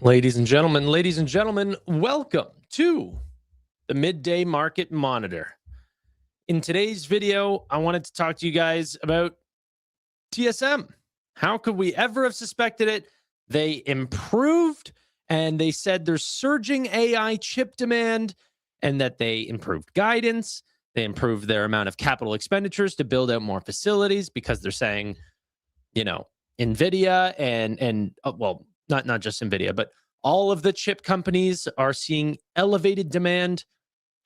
Ladies and gentlemen, welcome to the Midday Market Monitor. In today's video, I wanted to talk to you guys about TSM. How could we ever have suspected it? They improved, and they said there's surging AI chip demand, and that they improved guidance. They improved their amount of capital expenditures to build out more facilities because they're saying, Nvidia and not just Nvidia, but all of the chip companies are seeing elevated demand.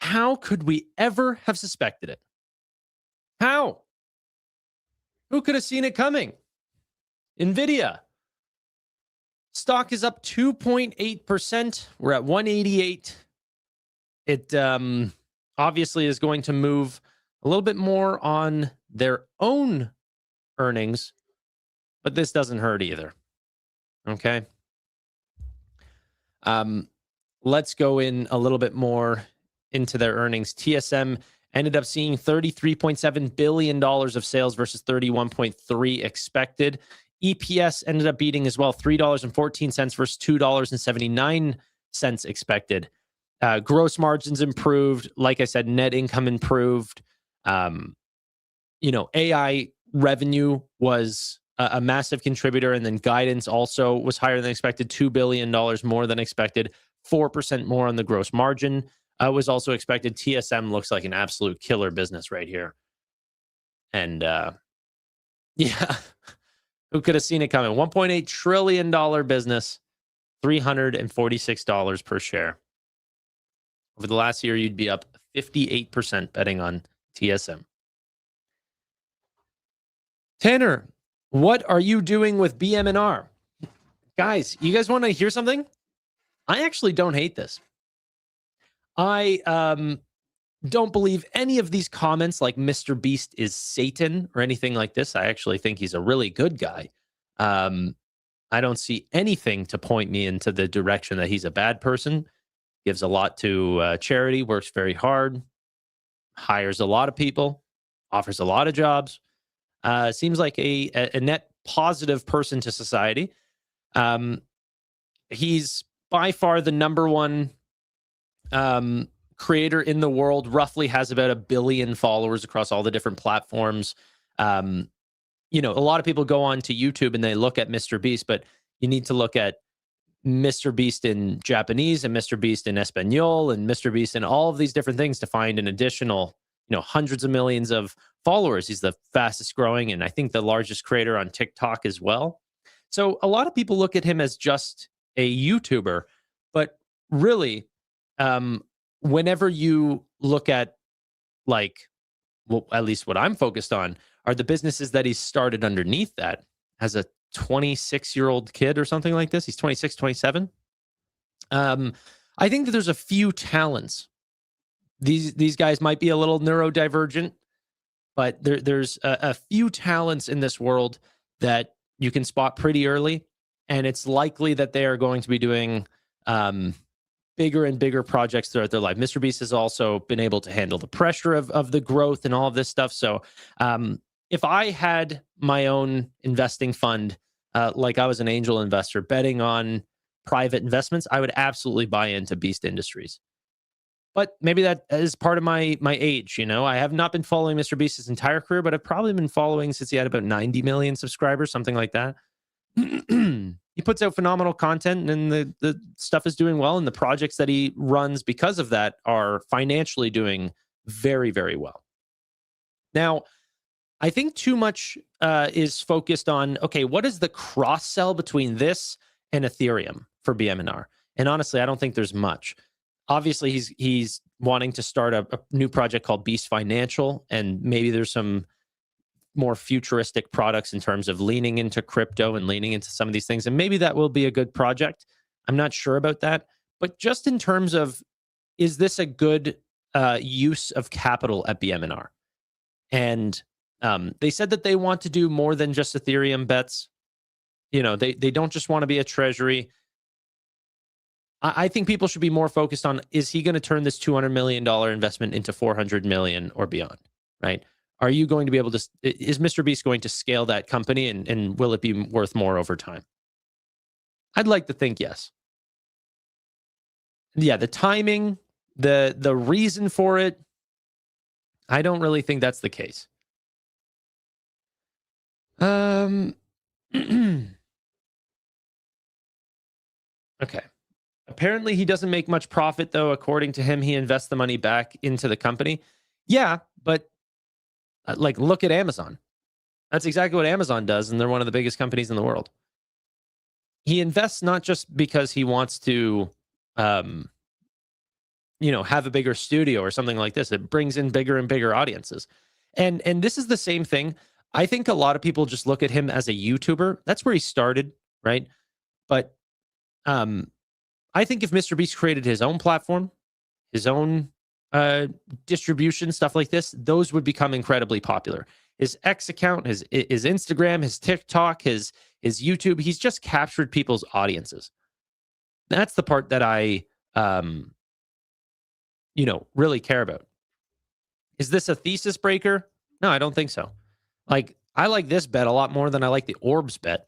How could we ever have suspected it? How? Who could have seen it coming? Nvidia. Stock is up 2.8%. We're at 188. It obviously is going to move a little bit more on their own earnings, but this doesn't hurt either. Okay. Let's go in a little bit more into their earnings. TSM ended up seeing $33.7 billion of sales versus 31.3 expected. EPS ended up beating as well, $3.14 versus $2.79 expected. Gross margins improved. Like I said, net income improved. AI revenue was a massive contributor, and then guidance also was higher than expected, $2 billion more than expected, 4% more on the gross margin was also expected. TSM looks like an absolute killer business right here. And who could have seen it coming? $1.8 trillion business, $346 per share. Over the last year, you'd be up 58% betting on TSM. Tanner, what are you doing with BMNR? Guys, you guys want to hear something? I actually don't hate this. I don't believe any of these comments like Mr. Beast is Satan or anything like this. I actually think he's a really good guy. I don't see anything to point me into the direction that he's a bad person. Gives a lot to charity, works very hard, hires a lot of people, offers a lot of jobs. Seems like a net positive person to society. He's by far the number one creator in the world, roughly has about 1 billion followers across all the different platforms. A lot of people go on to YouTube and they look at Mr. Beast, but you need to look at Mr. Beast in Japanese and Mr. Beast in Espanol and Mr. Beast in all of these different things to find an additional hundreds of millions of followers. He's the fastest growing and I think the largest creator on TikTok as well. So a lot of people look at him as just a YouTuber, but really, whenever you look at at least what I'm focused on are the businesses that he's started underneath that as a 26-year-old kid or something like this. He's 26, 27. I think that there's a few talents. These guys might be a little neurodivergent, but there's a few talents in this world that you can spot pretty early, and it's likely that they are going to be doing bigger and bigger projects throughout their life. Mr. Beast has also been able to handle the pressure of the growth and all of this stuff. So if I had my own investing fund, like I was an angel investor betting on private investments, I would absolutely buy into Beast Industries. But maybe that is part of my age. I have not been following Mr. Beast his entire career, but I've probably been following since he had about 90 million subscribers, something like that. He puts out phenomenal content and the stuff is doing well. And the projects that he runs because of that are financially doing very, very well. Now, I think too much is focused on, okay, what is the cross sell between this and Ethereum for BMNR? And honestly, I don't think there's much. Obviously, he's wanting to start a new project called Beast Financial, and maybe there's some more futuristic products in terms of leaning into crypto and leaning into some of these things. And maybe that will be a good project. I'm not sure about that. But just in terms of, is this a good use of capital at BMNR? And they said that they want to do more than just Ethereum bets. They don't just want to be a treasury. I think people should be more focused on, is he going to turn this $200 million investment into $400 million or beyond, right? Are you going to be able to, is Mr. Beast going to scale that company and will it be worth more over time? I'd like to think yes. yeah, the timing, the reason for it, I don't really think that's the case. Okay. Apparently, he doesn't make much profit, though. According to him, he invests the money back into the company. Yeah, but like, look at Amazon. That's exactly what Amazon does, and they're one of the biggest companies in the world. He invests not just because he wants to, have a bigger studio or something like this. It brings in bigger and bigger audiences, and this is the same thing. I think a lot of people just look at him as a YouTuber. That's where he started, right? But I think if Mr. Beast created his own platform, his own distribution, stuff like this, those would become incredibly popular. His X account, his Instagram, his TikTok, his YouTube, he's just captured people's audiences. That's the part that I, really care about. Is this a thesis breaker? No, I don't think so. Like, I like this bet a lot more than I like the Orbs bet.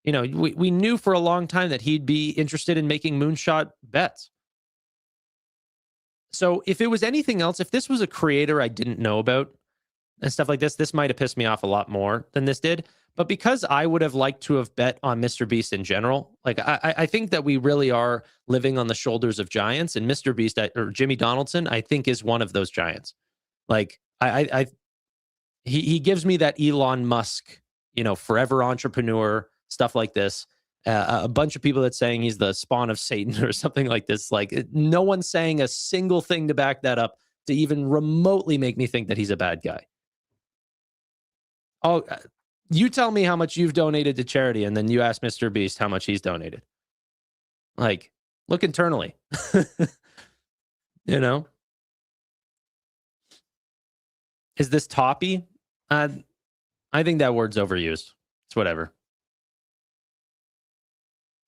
We knew for a long time that he'd be interested in making moonshot bets. So if it was anything else, if this was a creator I didn't know about and stuff like this might have pissed me off a lot more than this did. But because I would have liked to have bet on Mr. Beast in general, like I think that we really are living on the shoulders of giants, and Mr. Beast or Jimmy Donaldson, I think, is one of those giants. Like he gives me that Elon Musk, forever entrepreneur, stuff like this. A bunch of people that's saying he's the spawn of Satan or something like this. Like, no one's saying a single thing to back that up to even remotely make me think that he's a bad guy. Oh, you tell me how much you've donated to charity, and then you ask Mr. Beast how much he's donated. Like, look internally. Is this toppy? I think that word's overused. It's whatever.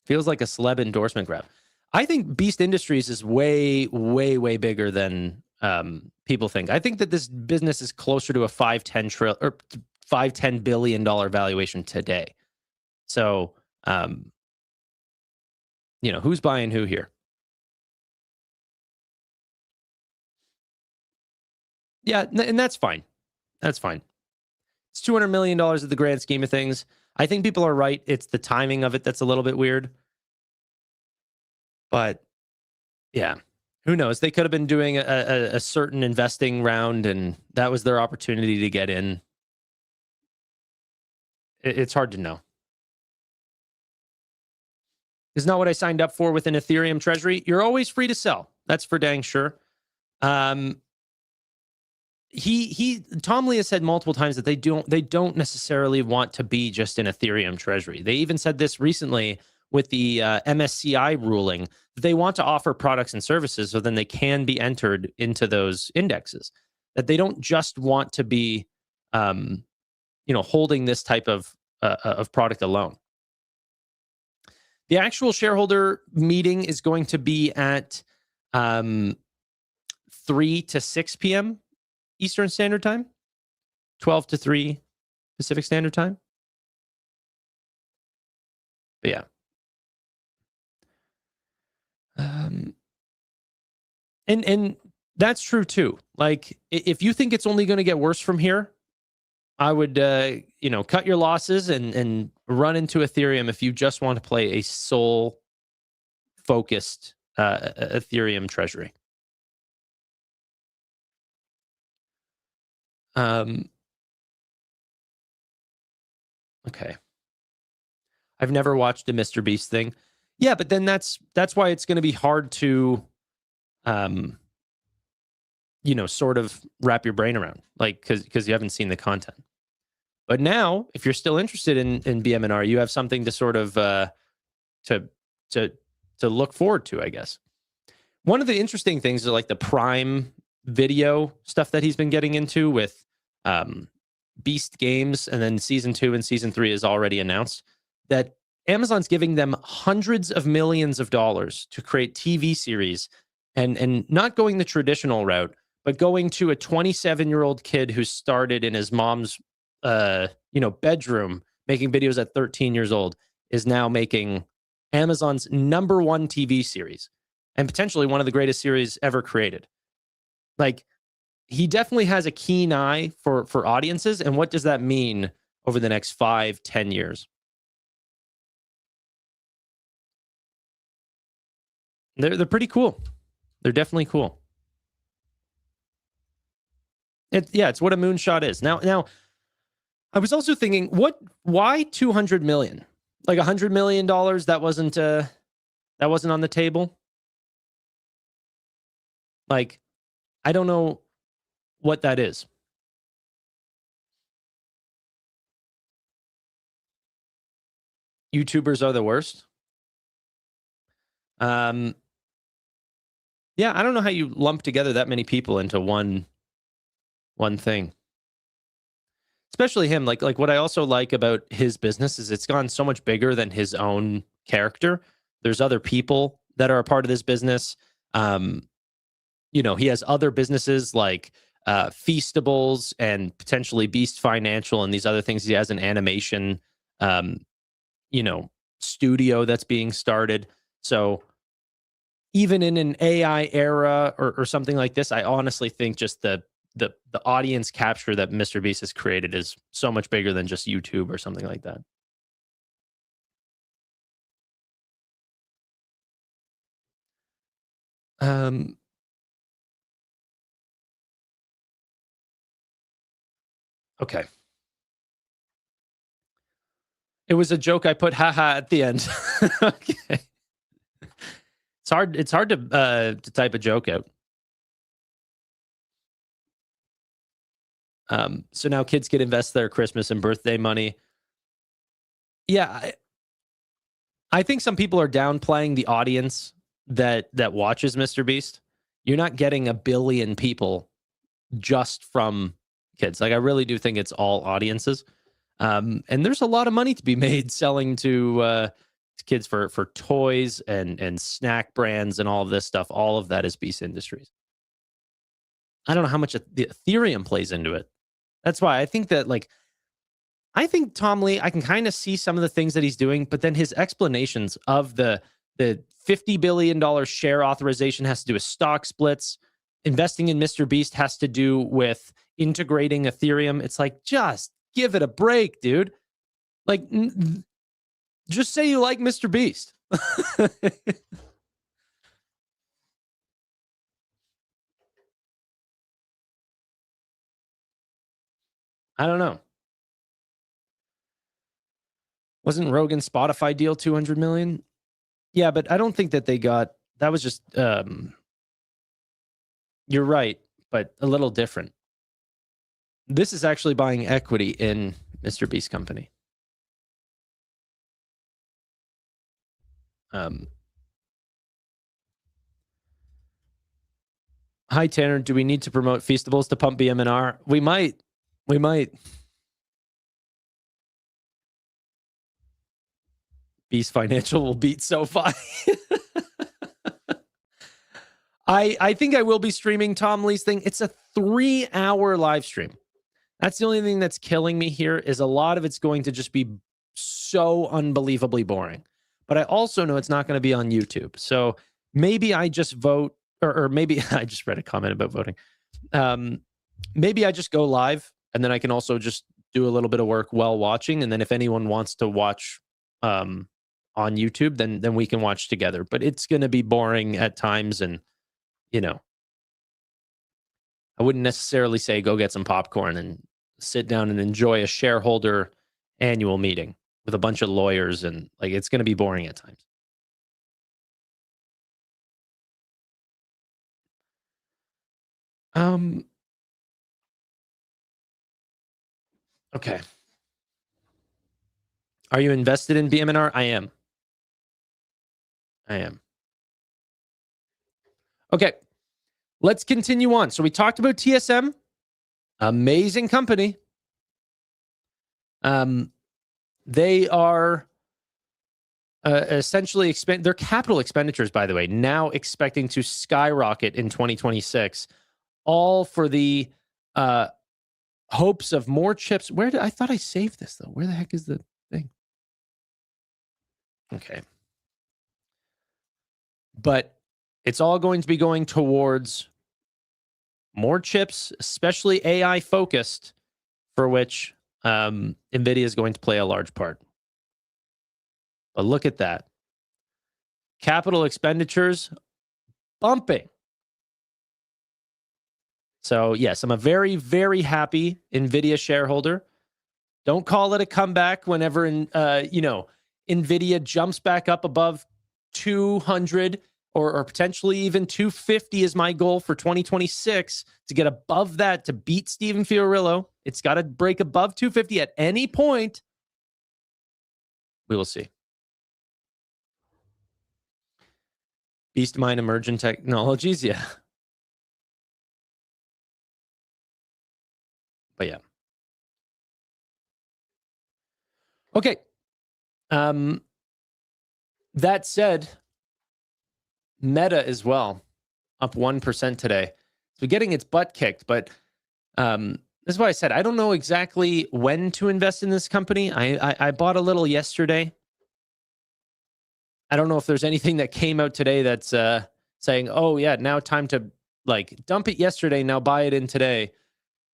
Feels like a celeb endorsement grab. I think Beast Industries is way, way, way bigger than people think. I think that this business is closer to a $5-10 billion valuation today. So, who's buying who here? Yeah, and that's fine. That's fine. It's $200 million at the grand scheme of things. I think people are right. It's the timing of it that's a little bit weird. But yeah, who knows? They could have been doing a certain investing round, and that was their opportunity to get in. It's hard to know. It's not what I signed up for with an Ethereum treasury. You're always free to sell. That's for dang sure. Tom Lee has said multiple times that they don't necessarily want to be just an Ethereum treasury. They even said this recently with the MSCI ruling, that they want to offer products and services so then they can be entered into those indexes. That they don't just want to be, holding this type of product alone. The actual shareholder meeting is going to be at 3 to 6 p.m. Eastern Standard Time, 12 to 3 Pacific Standard Time. But yeah. And that's true too. Like, if you think it's only going to get worse from here, I would, cut your losses and run into Ethereum if you just want to play a sole focused Ethereum treasury. Okay. I've never watched a Mr. Beast thing. Yeah, but then that's why it's going to be hard to, sort of wrap your brain around, like, because you haven't seen the content. But now, if you're still interested in BMNR, you have something to sort of to look forward to, I guess. One of the interesting things is like the Prime Video stuff that he's been getting into with Beast Games, and then season 2 and season 3 is already announced. That Amazon's giving them hundreds of millions of dollars to create TV series, and not going the traditional route, but going to a 27-year-old kid who started in his mom's bedroom making videos at 13 years old, is now making Amazon's #1 TV series. and potentially one of the greatest series ever created. Like, he definitely has a keen eye for audiences. And what does that mean over the next 5-10 years? They're pretty cool. They're definitely cool. It's what a moonshot is. Now, I was also thinking, why 200 million? Like $100 million, that wasn't on the table. Like, I don't know what that is. YouTubers are the worst. Yeah, I don't know how you lump together that many people into one thing. Especially him. Like what I also like about his business is it's gone so much bigger than his own character. There's other people that are a part of this business. He has other businesses like Feastables and potentially Beast Financial and these other things. He has an animation, studio that's being started. So even in an AI era or something like this, I honestly think just the audience capture that Mr. Beast has created is so much bigger than just YouTube or something like that. Okay. It was a joke. I put haha at the end. Okay. It's hard to type a joke out. So now kids can invest their Christmas and birthday money. Yeah, I think some people are downplaying the audience that watches Mr. Beast. You're not getting 1 billion people just from kids. Like, I really do think it's all audiences. And there's a lot of money to be made selling to kids for toys and snack brands and all of this stuff. All of that is Beast Industries. I don't know how much the Ethereum plays into it. That's why I think that, I think Tom Lee, I can kind of see some of the things that he's doing, but then his explanations of the $50 billion share authorization has to do with stock splits. Investing in Mr. Beast has to do with integrating Ethereum. It's like, just give it a break, dude. Like, just say you like Mr. Beast. I don't know. Wasn't Rogan's Spotify deal 200 million? Yeah, but I don't think that they got, that was just, you're right, but a little different. This is actually buying equity in Mr. Beast company. Hi, Tanner. Do we need to promote Feastables to pump BMNR? We might. Beast Financial will beat SoFi. I think I will be streaming Tom Lee's thing. It's a 3-hour live stream. That's the only thing that's killing me here, is a lot of it's going to just be so unbelievably boring. But I also know it's not going to be on YouTube. So maybe I just vote, or maybe I just read a comment about voting. Maybe I just go live, and then I can also just do a little bit of work while watching. And then if anyone wants to watch on YouTube, then we can watch together. But it's going to be boring at times, and I wouldn't necessarily say go get some popcorn and sit down and enjoy a shareholder annual meeting with a bunch of lawyers, and it's going to be boring at times. Okay. Are you invested in BMNR? I am. Okay. Let's continue on. So we talked about TSM. Amazing company. They are essentially their capital expenditures, by the way, now expecting to skyrocket in 2026, all for the hopes of more chips. I thought I saved this, though. Where the heck is the thing? Okay. But it's all going to be going towards more chips, especially AI focused, for which NVIDIA is going to play a large part. But look at that. Capital expenditures bumping. So yes, I'm a very, very happy NVIDIA shareholder. Don't call it a comeback whenever NVIDIA jumps back up above 200 or potentially even 250 is my goal for 2026 to get above that to beat Stephen Fiorillo. It's got to break above 250 at any point. We will see. Beastmine Emergent Technologies, yeah. But yeah. Okay. That said, Meta as well, up 1% today. So getting its butt kicked, but this is why I said I don't know exactly when to invest in this company. I bought a little yesterday. I don't know if there's anything that came out today that's saying, oh yeah, now time to like dump it yesterday, now buy it in today.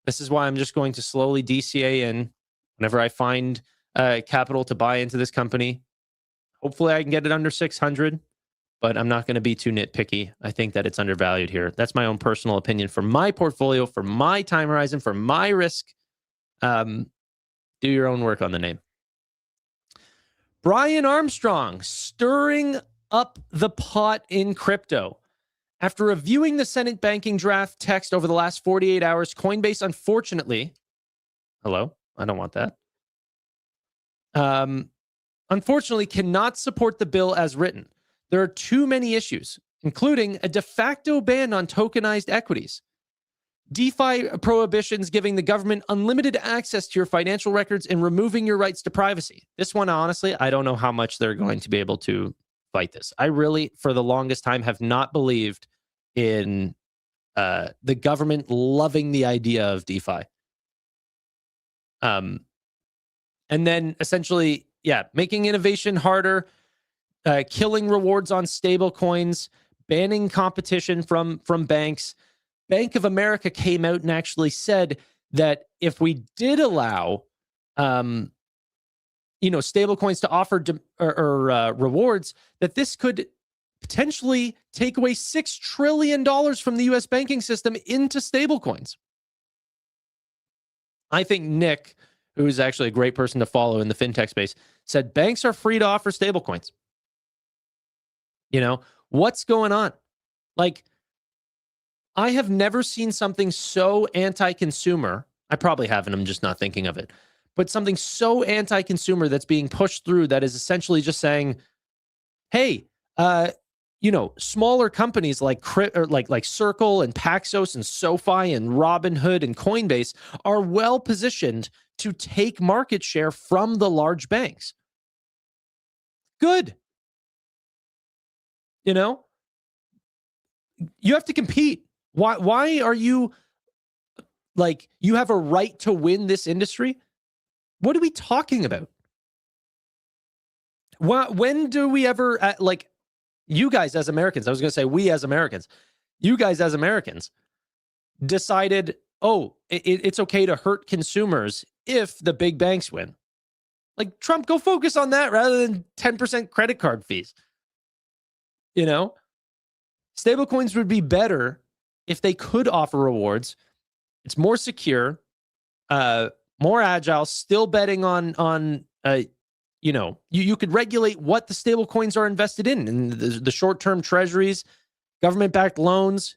This is why I'm just going to slowly DCA in whenever I find capital to buy into this company. Hopefully I can get it under 600, but I'm not going to be too nitpicky. I think that it's undervalued here. That's my own personal opinion for my portfolio, for my time horizon, for my risk. Do your own work on the name. Brian Armstrong stirring up the pot in crypto. After reviewing the Senate banking draft text over the last 48 hours, Coinbase, unfortunately, hello, I don't want that. Unfortunately, cannot support the bill as written. There are too many issues, including a de facto ban on tokenized equities, DeFi prohibitions giving the government unlimited access to your financial records and removing your rights to privacy. This one, honestly, I don't know how much they're going to be able to fight this. I really, for the longest time, have not believed in the government loving the idea of DeFi. And then essentially, yeah, making innovation harder, killing rewards on stable coins, banning competition from banks. Bank of America came out and actually said that if we did allow, stable coins to offer rewards, that this could potentially take away $6 trillion from the U.S. banking system into stable coins. I think Nick, who is actually a great person to follow in the fintech space, said banks are free to offer stable coins. What's going on? Like, I have never seen something so anti-consumer. I probably haven't. I'm just not thinking of it. But something so anti-consumer that's being pushed through that is essentially just saying, hey, smaller companies like Circle and Paxos and SoFi and Robinhood and Coinbase are well positioned to take market share from the large banks. Good. You have to compete. Why are you like, you have a right to win this industry? What are we talking about? When do we ever, you guys as Americans, I was going to say we as Americans, you guys as Americans decided, oh, it's okay to hurt consumers if the big banks win. Like, Trump, go focus on that rather than 10% credit card fees. Stablecoins would be better if they could offer rewards. It's more secure, more agile, still betting on you could regulate what the stablecoins are invested in, and the short-term treasuries, government-backed loans,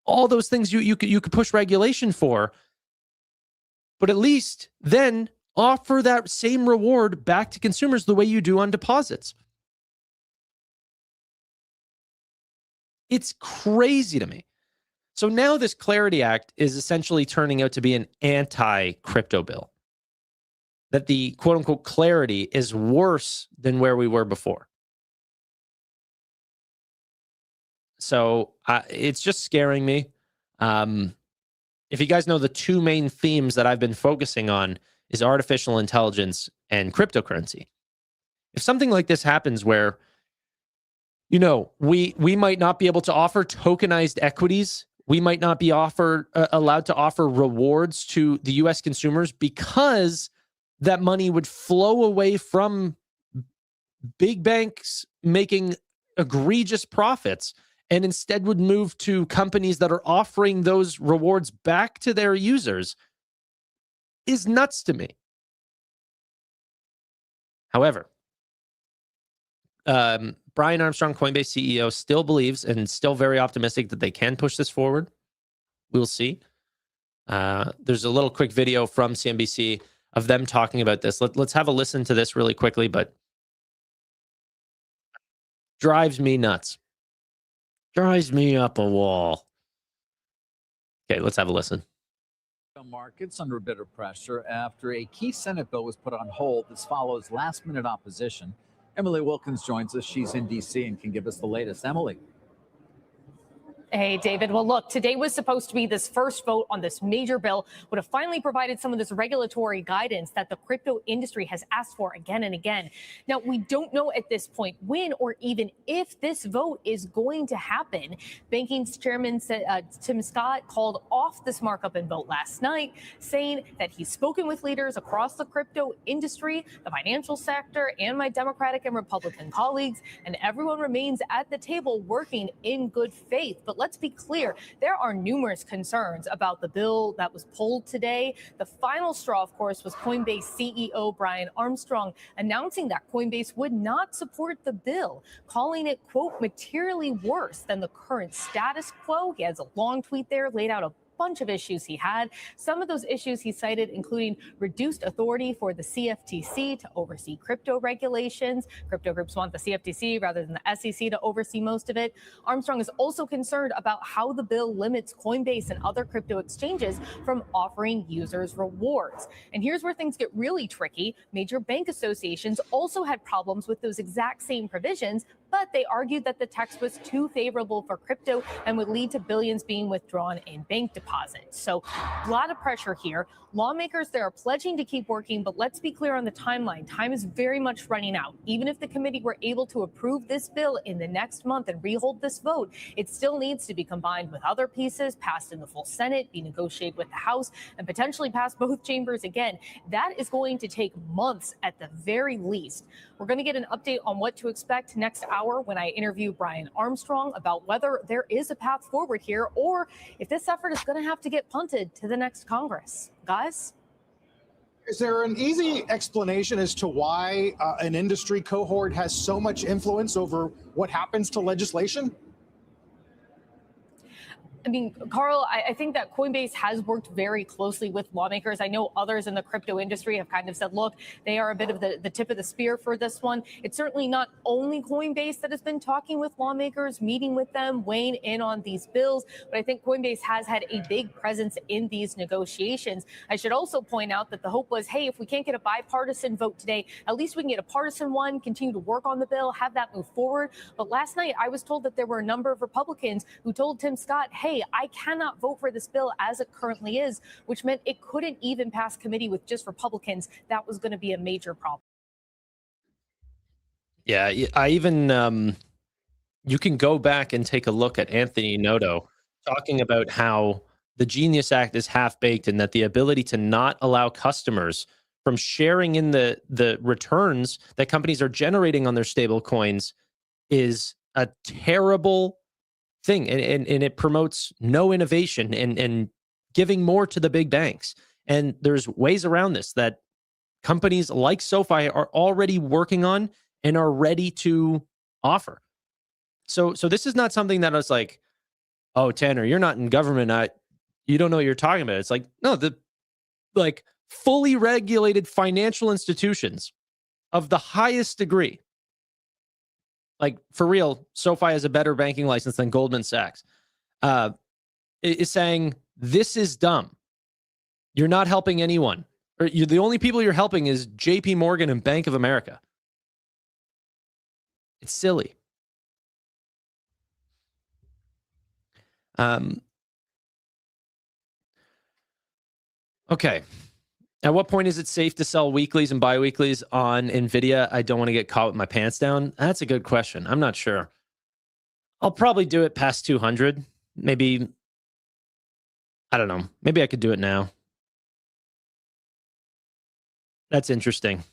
all those things you could push regulation for. But at least then offer that same reward back to consumers the way you do on deposits. It's crazy to me. So now this Clarity Act is essentially turning out to be an anti-crypto bill. That the quote-unquote clarity is worse than where we were before. So it's just scaring me. If you guys know, the two main themes that I've been focusing on is artificial intelligence and cryptocurrency. If something like this happens where you know, we might not be able to offer tokenized equities. We might not be allowed to offer rewards to the U.S. consumers because that money would flow away from big banks making egregious profits and instead would move to companies that are offering those rewards back to their users is nuts to me. However, Brian Armstrong, Coinbase CEO, still believes and still very optimistic that they can push this forward. We'll see. There's a little quick video from CNBC of them talking about this. Let's have a listen to this really quickly, but drives me nuts. Drives me up a wall. Okay, let's have a listen. Markets under a bit of pressure after a key Senate bill was put on hold. This follows last-minute opposition. Emily Wilkins joins us. She's in D.C. and can give us the latest. Emily. Hey, David. Well, look, today was supposed to be this first vote on this major bill, would have finally provided some of this regulatory guidance that the crypto industry has asked for again and again. Now, we don't know at this point when or even if this vote is going to happen. Banking's chairman, Tim Scott, called off this markup and vote last night, saying that he's spoken with leaders across the crypto industry, the financial sector, and my Democratic and Republican colleagues, and everyone remains at the table working in good faith. But let's be clear, there are numerous concerns about the bill that was pulled today. The final straw, of course, was Coinbase CEO Brian Armstrong announcing that Coinbase would not support the bill, calling it, quote, materially worse than the current status quo. He has a long tweet there, laid out a bunch of issues he had. Some of those issues he cited, including reduced authority for the CFTC to oversee crypto regulations. Crypto groups want the CFTC rather than the SEC to oversee most of it. Armstrong is also concerned about how the bill limits Coinbase and other crypto exchanges from offering users rewards. And here's where things get really tricky. Major bank associations also had problems with those exact same provisions, but they argued that the text was too favorable for crypto and would lead to billions being withdrawn in bank deposits. So a lot of pressure here. Lawmakers there are pledging to keep working, but let's be clear on the timeline. Time is very much running out. Even if the committee were able to approve this bill in the next month and rehold this vote, it still needs to be combined with other pieces, passed in the full Senate, be negotiated with the House, and potentially pass both chambers again. That is going to take months at the very least. We're going to get an update on what to expect next hour when I interview Brian Armstrong about whether there is a path forward here or if this effort is going to have to get punted to the next Congress. Guys? Is there an easy explanation as to why an industry cohort has so much influence over what happens to legislation? I mean, Carl, I think that Coinbase has worked very closely with lawmakers. I know others in the crypto industry have kind of said, look, they are a bit of the tip of the spear for this one. It's certainly not only Coinbase that has been talking with lawmakers, meeting with them, weighing in on these bills, but I think Coinbase has had a big presence in these negotiations. I should also point out that the hope was, hey, if we can't get a bipartisan vote today, at least we can get a partisan one, continue to work on the bill, have that move forward. But last night, I was told that there were a number of Republicans who told Tim Scott, hey, I cannot vote for this bill as it currently is, which meant it couldn't even pass committee with just Republicans. That was going to be a major problem. Yeah, I even, you can go back and take a look at Anthony Noto talking about how the Genius Act is half-baked and that the ability to not allow customers from sharing in the returns that companies are generating on their stable coins is a terrible thing, and it promotes no innovation and giving more to the big banks. And there's ways around this that companies like SoFi are already working on and are ready to offer. So this is not something that I was like, oh, Tanner, you're not in government. You don't know what you're talking about. It's like, no, the like fully regulated financial institutions of the highest degree. Like, for real, SoFi has a better banking license than Goldman Sachs. Is saying, this is dumb. You're not helping anyone. Or the only people you're helping is JP Morgan and Bank of America. It's silly. Okay. At what point is it safe to sell weeklies and biweeklies on Nvidia? I don't want to get caught with my pants down. That's a good question. I'm not sure. I'll probably do it past 200. Maybe, I don't know. Maybe I could do it now. That's interesting.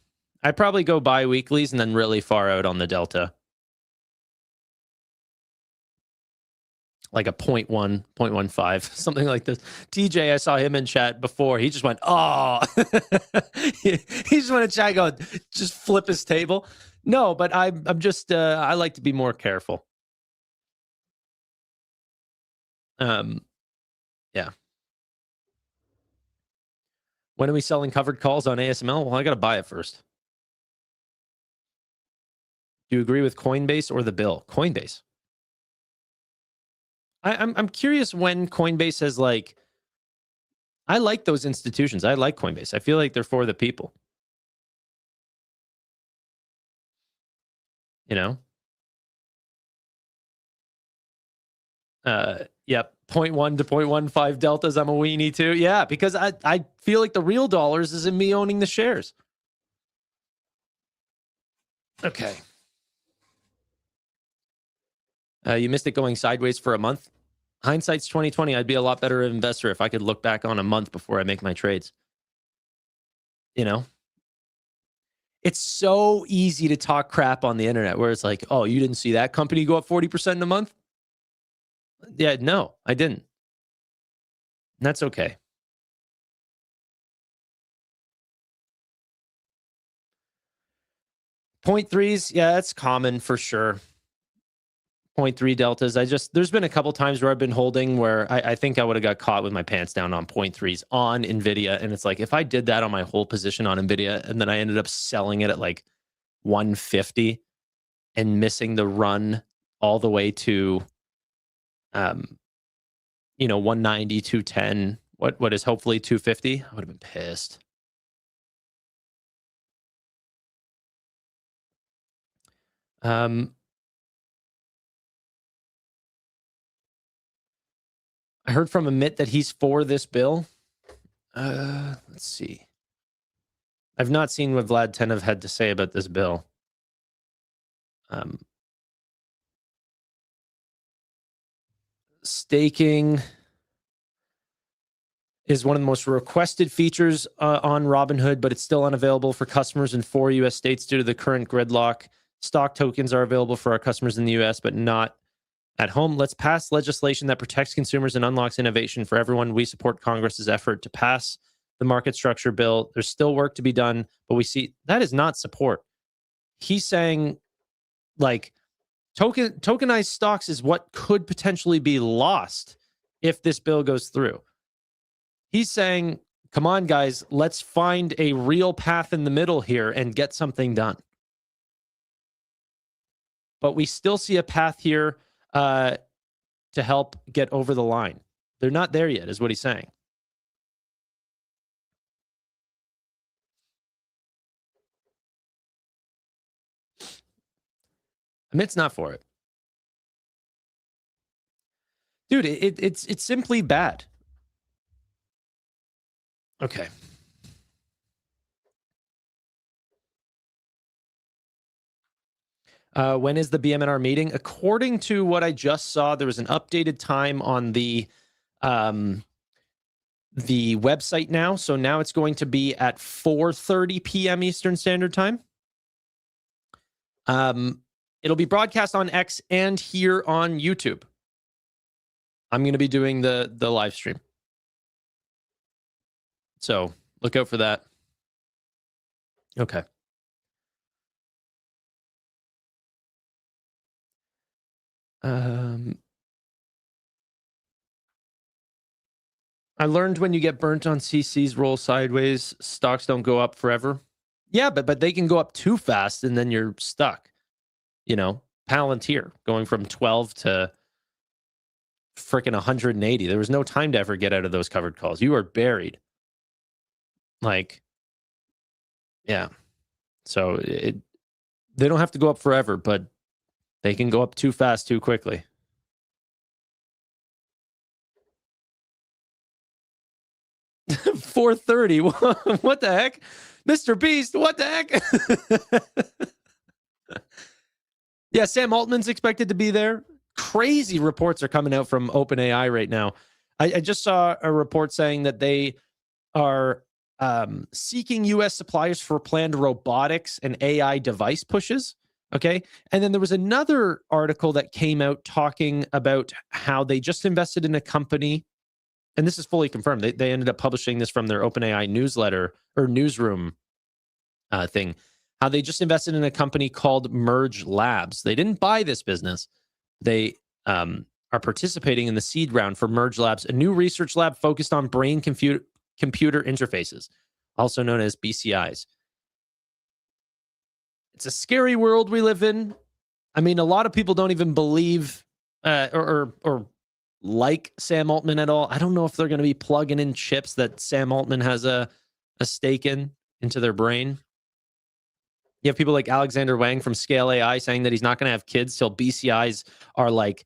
I'd probably go bi-weeklies and then really far out on the delta. Like a 0.1, 0.15, something like this. TJ, I saw him in chat before. He just went, oh. he just went in chat going, just flip his table. No, but I'm just, I like to be more careful. Yeah. When are we selling covered calls on ASML? Well, I got to buy it first. Do you agree with Coinbase or the bill? Coinbase. I'm curious when Coinbase has like, I like those institutions. I like Coinbase. I feel like they're for the people. You know? Yep. 0.1 to 0.15 deltas. I'm a weenie too. Yeah, because I feel like the real dollars is in me owning the shares. Okay. You missed it going sideways for a month. Hindsight's 2020. I'd be a lot better investor if I could look back on a month before I make my trades. You know? It's so easy to talk crap on the internet where it's like, oh, you didn't see that company go up 40% in a month? Yeah, no, I didn't. And that's okay. Point threes, yeah, that's common for sure. 0.3 deltas. There's been a couple times where I've been holding where I think I would have got caught with my pants down on 0.3s on Nvidia. And it's like, if I did that on my whole position on Nvidia and then I ended up selling it at like 150 and missing the run all the way to, 190, 210, what is hopefully 250, I would have been pissed. I heard from Amit that he's for this bill. Let's see. I've not seen what Vlad Tenev had to say about this bill. Staking is one of the most requested features on Robinhood, but it's still unavailable for customers in 4 U.S. states due to the current gridlock. Stock tokens are available for our customers in the U.S., but not at home. Let's pass legislation that protects consumers and unlocks innovation for everyone. We support Congress's effort to pass the market structure bill. There's still work to be done, but we see that is not support. He's saying, like, tokenized stocks is what could potentially be lost if this bill goes through. He's saying, come on, guys, let's find a real path in the middle here and get something done. But we still see a path here to help get over the line. They're not there yet, is what he's saying. Amit's not for it. Dude, it's simply bad. Okay. When is the BMNR meeting? According to what I just saw, there was an updated time on the website now. So now it's going to be at 4:30 p.m. Eastern Standard Time. It'll be broadcast on X and here on YouTube. I'm going to be doing the live stream. So look out for that. Okay. I learned when you get burnt on CCs, roll sideways, stocks don't go up forever. Yeah, but they can go up too fast and then you're stuck. You know, Palantir going from 12 to freaking 180. There was no time to ever get out of those covered calls. You are buried. Like, yeah. So they don't have to go up forever, but they can go up too fast, too quickly. $4.30. What the heck? Mr. Beast, what the heck? Yeah, Sam Altman's expected to be there. crazy reports are coming out from OpenAI right now. I just saw a report saying that they are seeking U.S. suppliers for planned robotics and AI device pushes. Okay. And then there was another article that came out talking about how they just invested in a company. And this is fully confirmed. They ended up publishing this from their OpenAI newsletter or newsroom thing. How they just invested in a company called Merge Labs. They didn't buy this business. They are participating in the seed round for Merge Labs, a new research lab focused on brain-computer interfaces, also known as BCIs. It's a scary world we live in. I mean, a lot of people don't even believe or like Sam Altman at all. I don't know if they're going to be plugging in chips that Sam Altman has a stake into their brain. You have people like Alexander Wang from Scale AI saying that he's not going to have kids till BCIs are like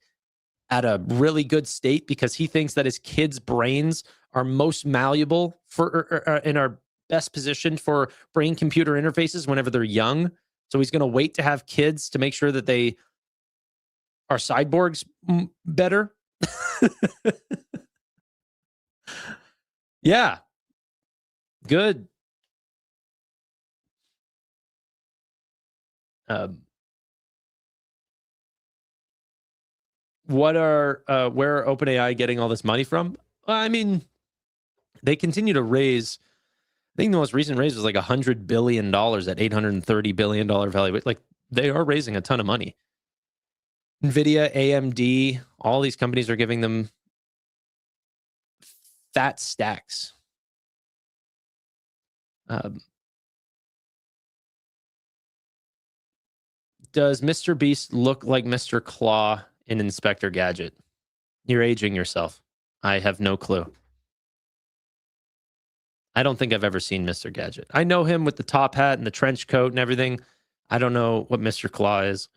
at a really good state because he thinks that his kids' brains are most malleable for and are best positioned for brain-computer interfaces whenever they're young. So he's going to wait to have kids to make sure that they are cyborgs better. Yeah. Good. Where are OpenAI getting all this money from? Well, I mean, they continue to raise. I think the most recent raise was like $100 billion at $830 billion value. Like, they are raising a ton of money. Nvidia, AMD, all these companies are giving them fat stacks. Does Mr. Beast look like Mr. Claw in Inspector Gadget? You're aging yourself. I have no clue. I don't think I've ever seen Mr. Gadget. I know him with the top hat and the trench coat and everything. I don't know what Mr. Claw is.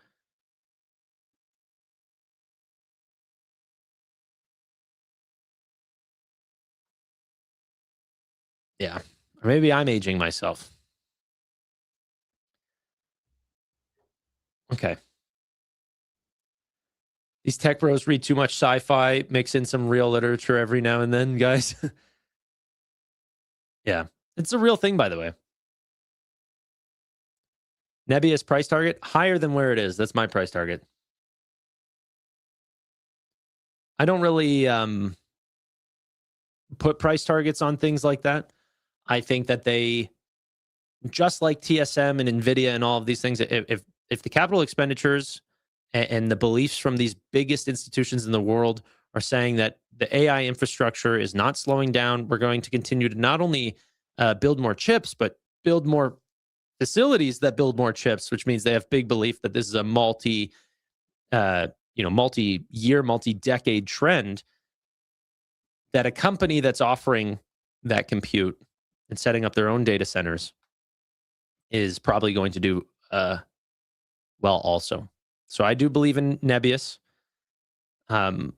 Yeah. Or maybe I'm aging myself. Okay. These tech bros read too much sci-fi, mix in some real literature every now and then, guys. Yeah. It's a real thing, by the way. Nebius price target, higher than where it is. That's my price target. I don't really put price targets on things like that. I think that they, just like TSM and Nvidia and all of these things, if the capital expenditures and the beliefs from these biggest institutions in the world are saying that the AI infrastructure is not slowing down, we're going to continue to not only build more chips, but build more facilities that build more chips, which means they have big belief that this is a multi-year, multi-decade trend, that a company that's offering that compute and setting up their own data centers is probably going to do well also. So I do believe in Nebius, and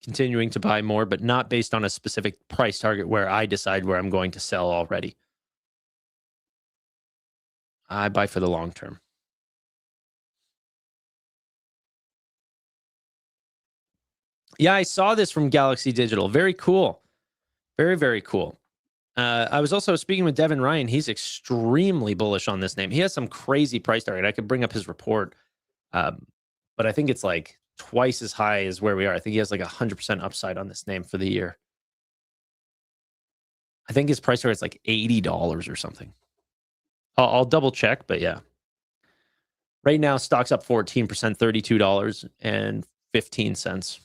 continuing to buy more, but not based on a specific price target where I decide where I'm going to sell already. I buy for the long term. Yeah, I saw this from Galaxy Digital. Very cool. Very, very cool. I was also speaking with Devin Ryan. He's extremely bullish on this name. He has some crazy price target. I could bring up his report, but I think it's like twice as high as where we are. I think he has like 100% upside on this name for the year. I think his price target is like $80 or something. I'll double check, but yeah. Right now, stock's up 14%, $32.15.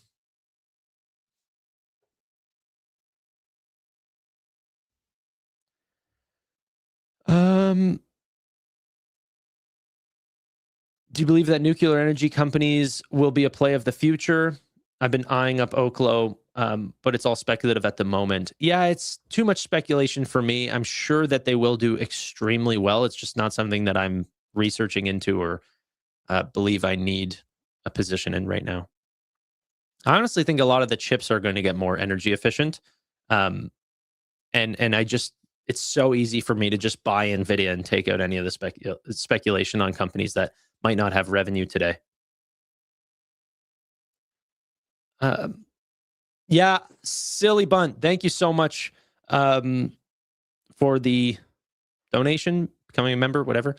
Do you believe that nuclear energy companies will be a play of the future? I've been eyeing up Oklo, but it's all speculative at the moment. Yeah, it's too much speculation for me. I'm sure that they will do extremely well. It's just not something that I'm researching into or believe I need a position in right now. I honestly think a lot of the chips are going to get more energy efficient. And I just, it's so easy for me to just buy NVIDIA and take out any of the speculation on companies that might not have revenue today. Yeah, Silly Bunt, thank you so much for the donation, becoming a member, whatever.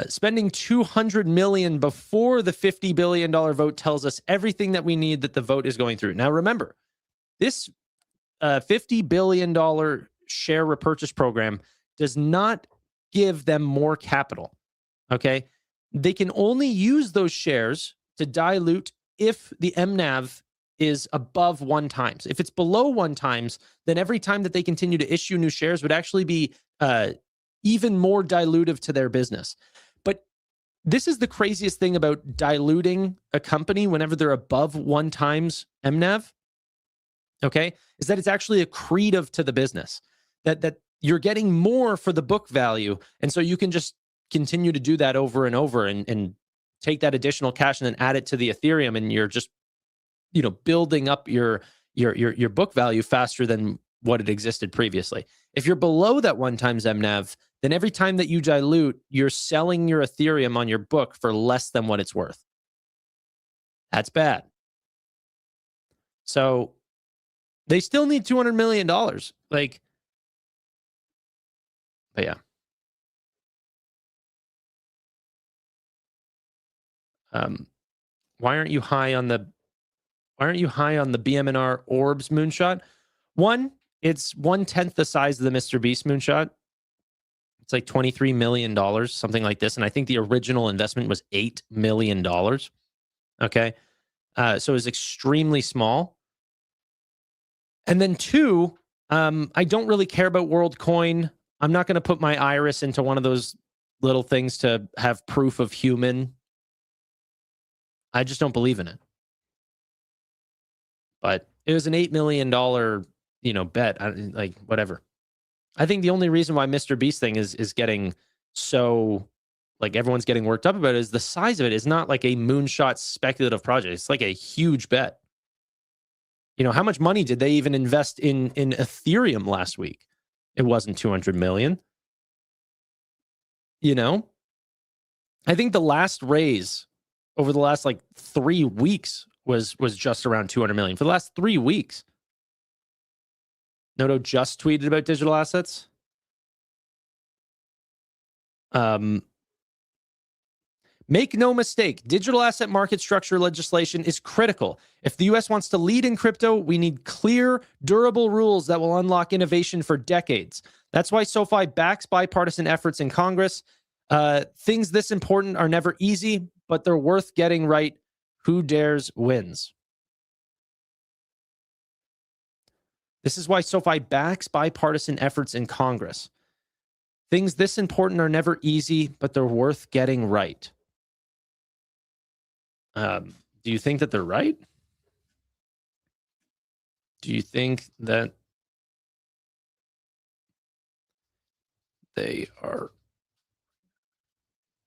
Spending $200 million before the $50 billion vote tells us everything that we need that the vote is going through. Now, remember, this $50 billion share repurchase program does not give them more capital, okay? They can only use those shares to dilute if the MNAV is above 1 times. If it's below 1 times, then every time that they continue to issue new shares would actually be even more dilutive to their business. But this is the craziest thing about diluting a company whenever they're above 1 times MNAV, okay, is that it's actually accretive to the business, that you're getting more for the book value. And so you can just continue to do that over and over and take that additional cash and then add it to the Ethereum, and you're just, you know, building up your book value faster than what it existed previously. If you're below that 1 times MNAV, then every time that you dilute, you're selling your Ethereum on your book for less than what it's worth. That's bad. So they still need $200 million. Like, but yeah. Why aren't you high on the BMNR Orbs moonshot? One, it's 1/10 the size of the Mr. Beast moonshot. It's like $23 million, something like this. And I think the original investment was $8 million. Okay. So it was extremely small. And then 2, I don't really care about WorldCoin. I'm not going to put my iris into one of those little things to have proof of human. I just don't believe in it. But it was an $8 million, bet. Like, whatever. I think the only reason why Mr. Beast thing is getting so, like, everyone's getting worked up about it is the size of it is not like a moonshot speculative project. It's like a huge bet. You know, how much money did they even invest in Ethereum last week? It wasn't 200 million. You know, I think the last raise over the last like 3 weeks was just around 200 million for the last 3 weeks. Noto just tweeted about digital assets. Make no mistake, digital asset market structure legislation is critical. If the US wants to lead in crypto, we need clear, durable rules that will unlock innovation for decades. That's why SoFi backs bipartisan efforts in Congress. Things this important are never easy, but they're worth getting right. Who dares wins. This is why SoFi backs bipartisan efforts in Congress. Things this important are never easy, but they're worth getting right. Do you think that they're right? Do you think that they are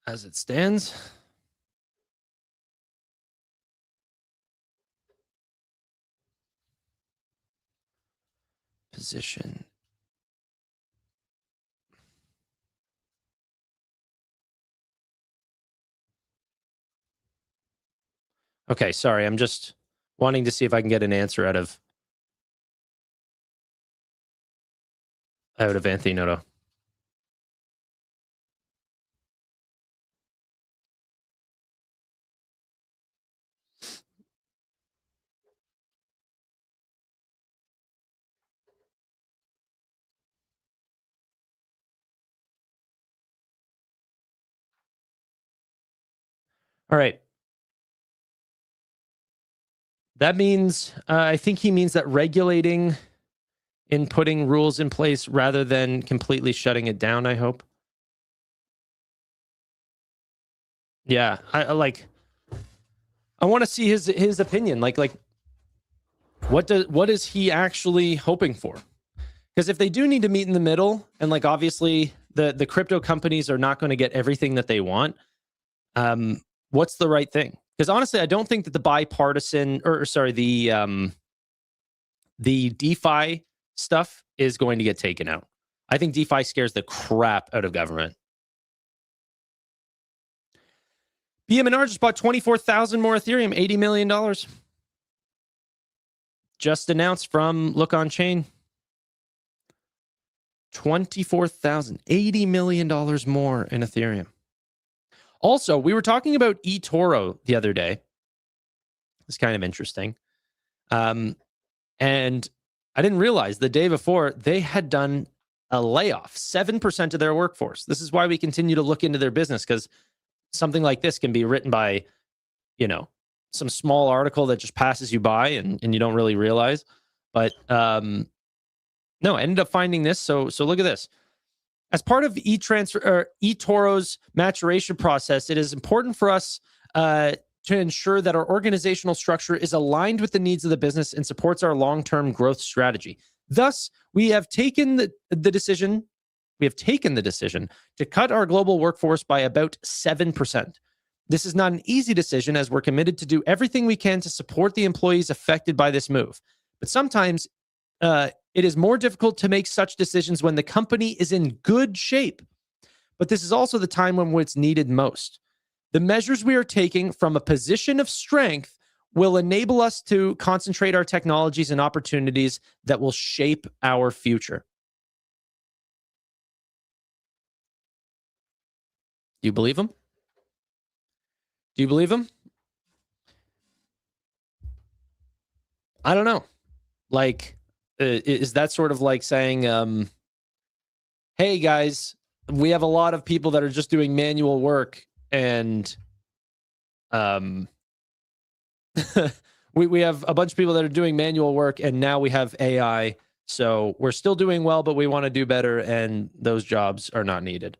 as it stands? Position. Okay, sorry. I'm just wanting to see if I can get an answer out of Anthony Noto. All right. That means, I think he means that regulating and putting rules in place rather than completely shutting it down, I hope. Yeah, I want to see his opinion. Like what is he actually hoping for? Because if they do need to meet in the middle, and like obviously the crypto companies are not going to get everything that they want, what's the right thing? Because honestly, I don't think that the bipartisan, the DeFi stuff is going to get taken out. I think DeFi scares the crap out of government. BMNR just bought 24,000 more Ethereum, $80 million. Just announced from Look On Chain. 24,000, $80 million more in Ethereum. Also, we were talking about eToro the other day. It's kind of interesting. And I didn't realize the day before they had done a layoff, 7% of their workforce. This is why we continue to look into their business, because something like this can be written by, you know, some small article that just passes you by and you don't really realize. But no, I ended up finding this. So look at this. As part of eToro's maturation process, it is important for us to ensure that our organizational structure is aligned with the needs of the business and supports our long-term growth strategy. Thus, we have taken the decision to cut our global workforce by about 7%. This is not an easy decision, as we're committed to do everything we can to support the employees affected by this move. But sometimes it is more difficult to make such decisions when the company is in good shape. But this is also the time when it's needed most. The measures we are taking from a position of strength will enable us to concentrate our technologies and opportunities that will shape our future. Do you believe him? Do you believe him? I don't know. Like, is that sort of like saying, hey guys, we have a lot of people that are just doing manual work, and we have a bunch of people that are doing manual work, and now we have AI, so we're still doing well, but we want to do better, and those jobs are not needed.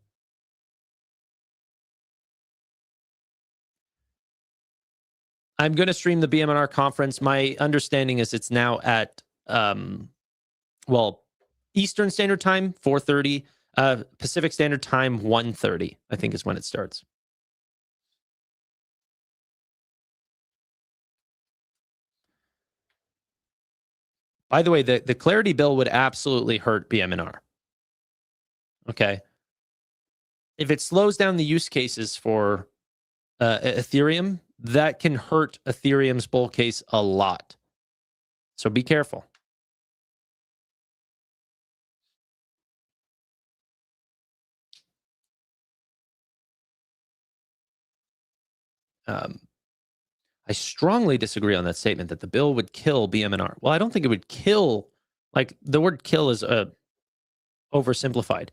I'm going to stream the BMNR conference. My understanding is it's now at, Eastern Standard Time, 4:30, Pacific Standard Time, 1:30, I think is when it starts. By the way, the clarity bill would absolutely hurt BMNR. Okay. If it slows down the use cases for Ethereum, that can hurt Ethereum's bull case a lot. So be careful. I strongly disagree on that statement that the bill would kill BMNR. Well, I don't think it would kill, like the word kill is oversimplified.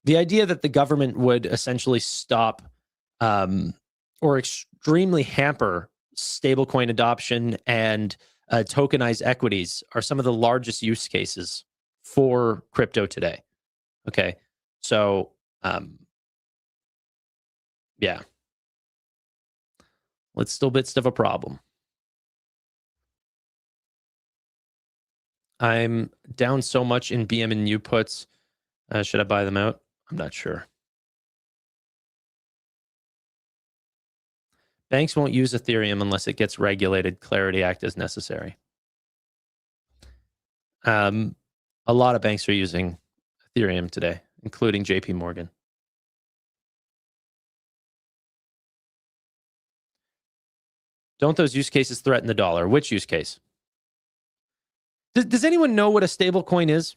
The idea that the government would essentially stop or extremely hamper stablecoin adoption and tokenized equities are some of the largest use cases for crypto today. Okay. So, yeah. It's still bits of a problem. I'm down so much in BMNU puts. Should I buy them out? I'm not sure. Banks won't use Ethereum unless it gets regulated. Clarity Act is necessary. A lot of banks are using Ethereum today, including JP Morgan. Don't those use cases threaten the dollar? Which use case? Does anyone know what a stablecoin is?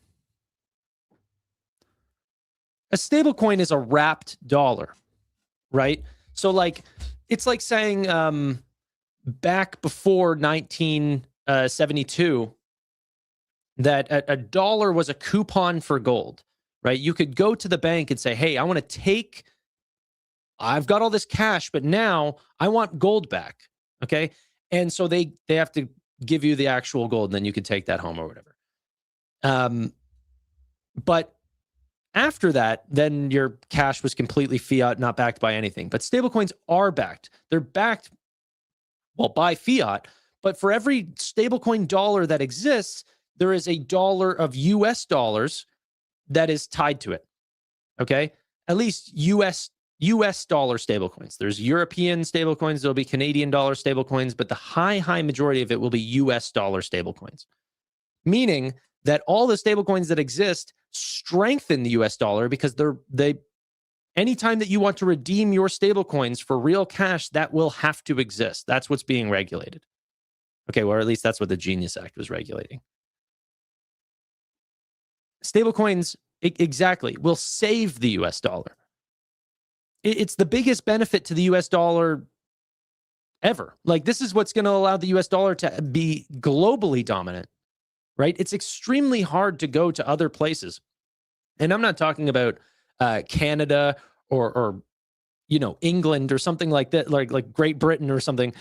A stablecoin is a wrapped dollar, right? So like, it's like saying back before 1972 that a dollar was a coupon for gold, right? You could go to the bank and say, hey, I want to take, I've got all this cash, but now I want gold back. Okay. And so they have to give you the actual gold, and then you can take that home or whatever. But after that, then your cash was completely fiat, not backed by anything. But stablecoins are backed. They're backed, well, by fiat. But for every stablecoin dollar that exists, there is a dollar of US dollars that is tied to it. Okay. At least US dollar stablecoins. There's European stablecoins. There'll be Canadian dollar stablecoins, but the high majority of it will be US dollar stablecoins. Meaning that all the stablecoins that exist strengthen the US dollar because they Anytime that you want to redeem your stablecoins for real cash, that will have to exist. That's what's being regulated. Okay, well, or at least that's what the Genius Act was regulating. Stablecoins, exactly, will save the US dollar. It's the biggest benefit to the US dollar ever. Like, this is what's going to allow the US dollar to be globally dominant, right? It's extremely hard to go to other places. And I'm not talking about Canada or you know, England or something like that, like Great Britain or something.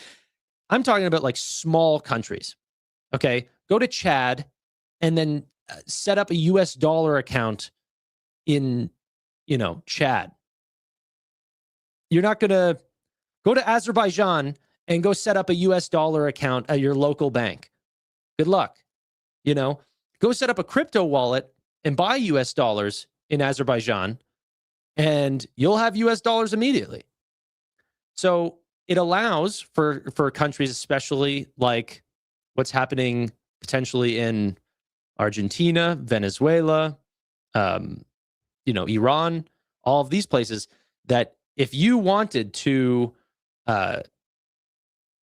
I'm talking about like small countries. Okay, go to Chad and then set up a US dollar account in, you know, Chad. You're not going to go to Azerbaijan and go set up a US dollar account at your local bank. Good luck. You know, go set up a crypto wallet and buy US dollars in Azerbaijan, and you'll have US dollars immediately. So it allows for countries, especially like what's happening potentially in Argentina, Venezuela, you know, Iran, all of these places, that if you wanted to,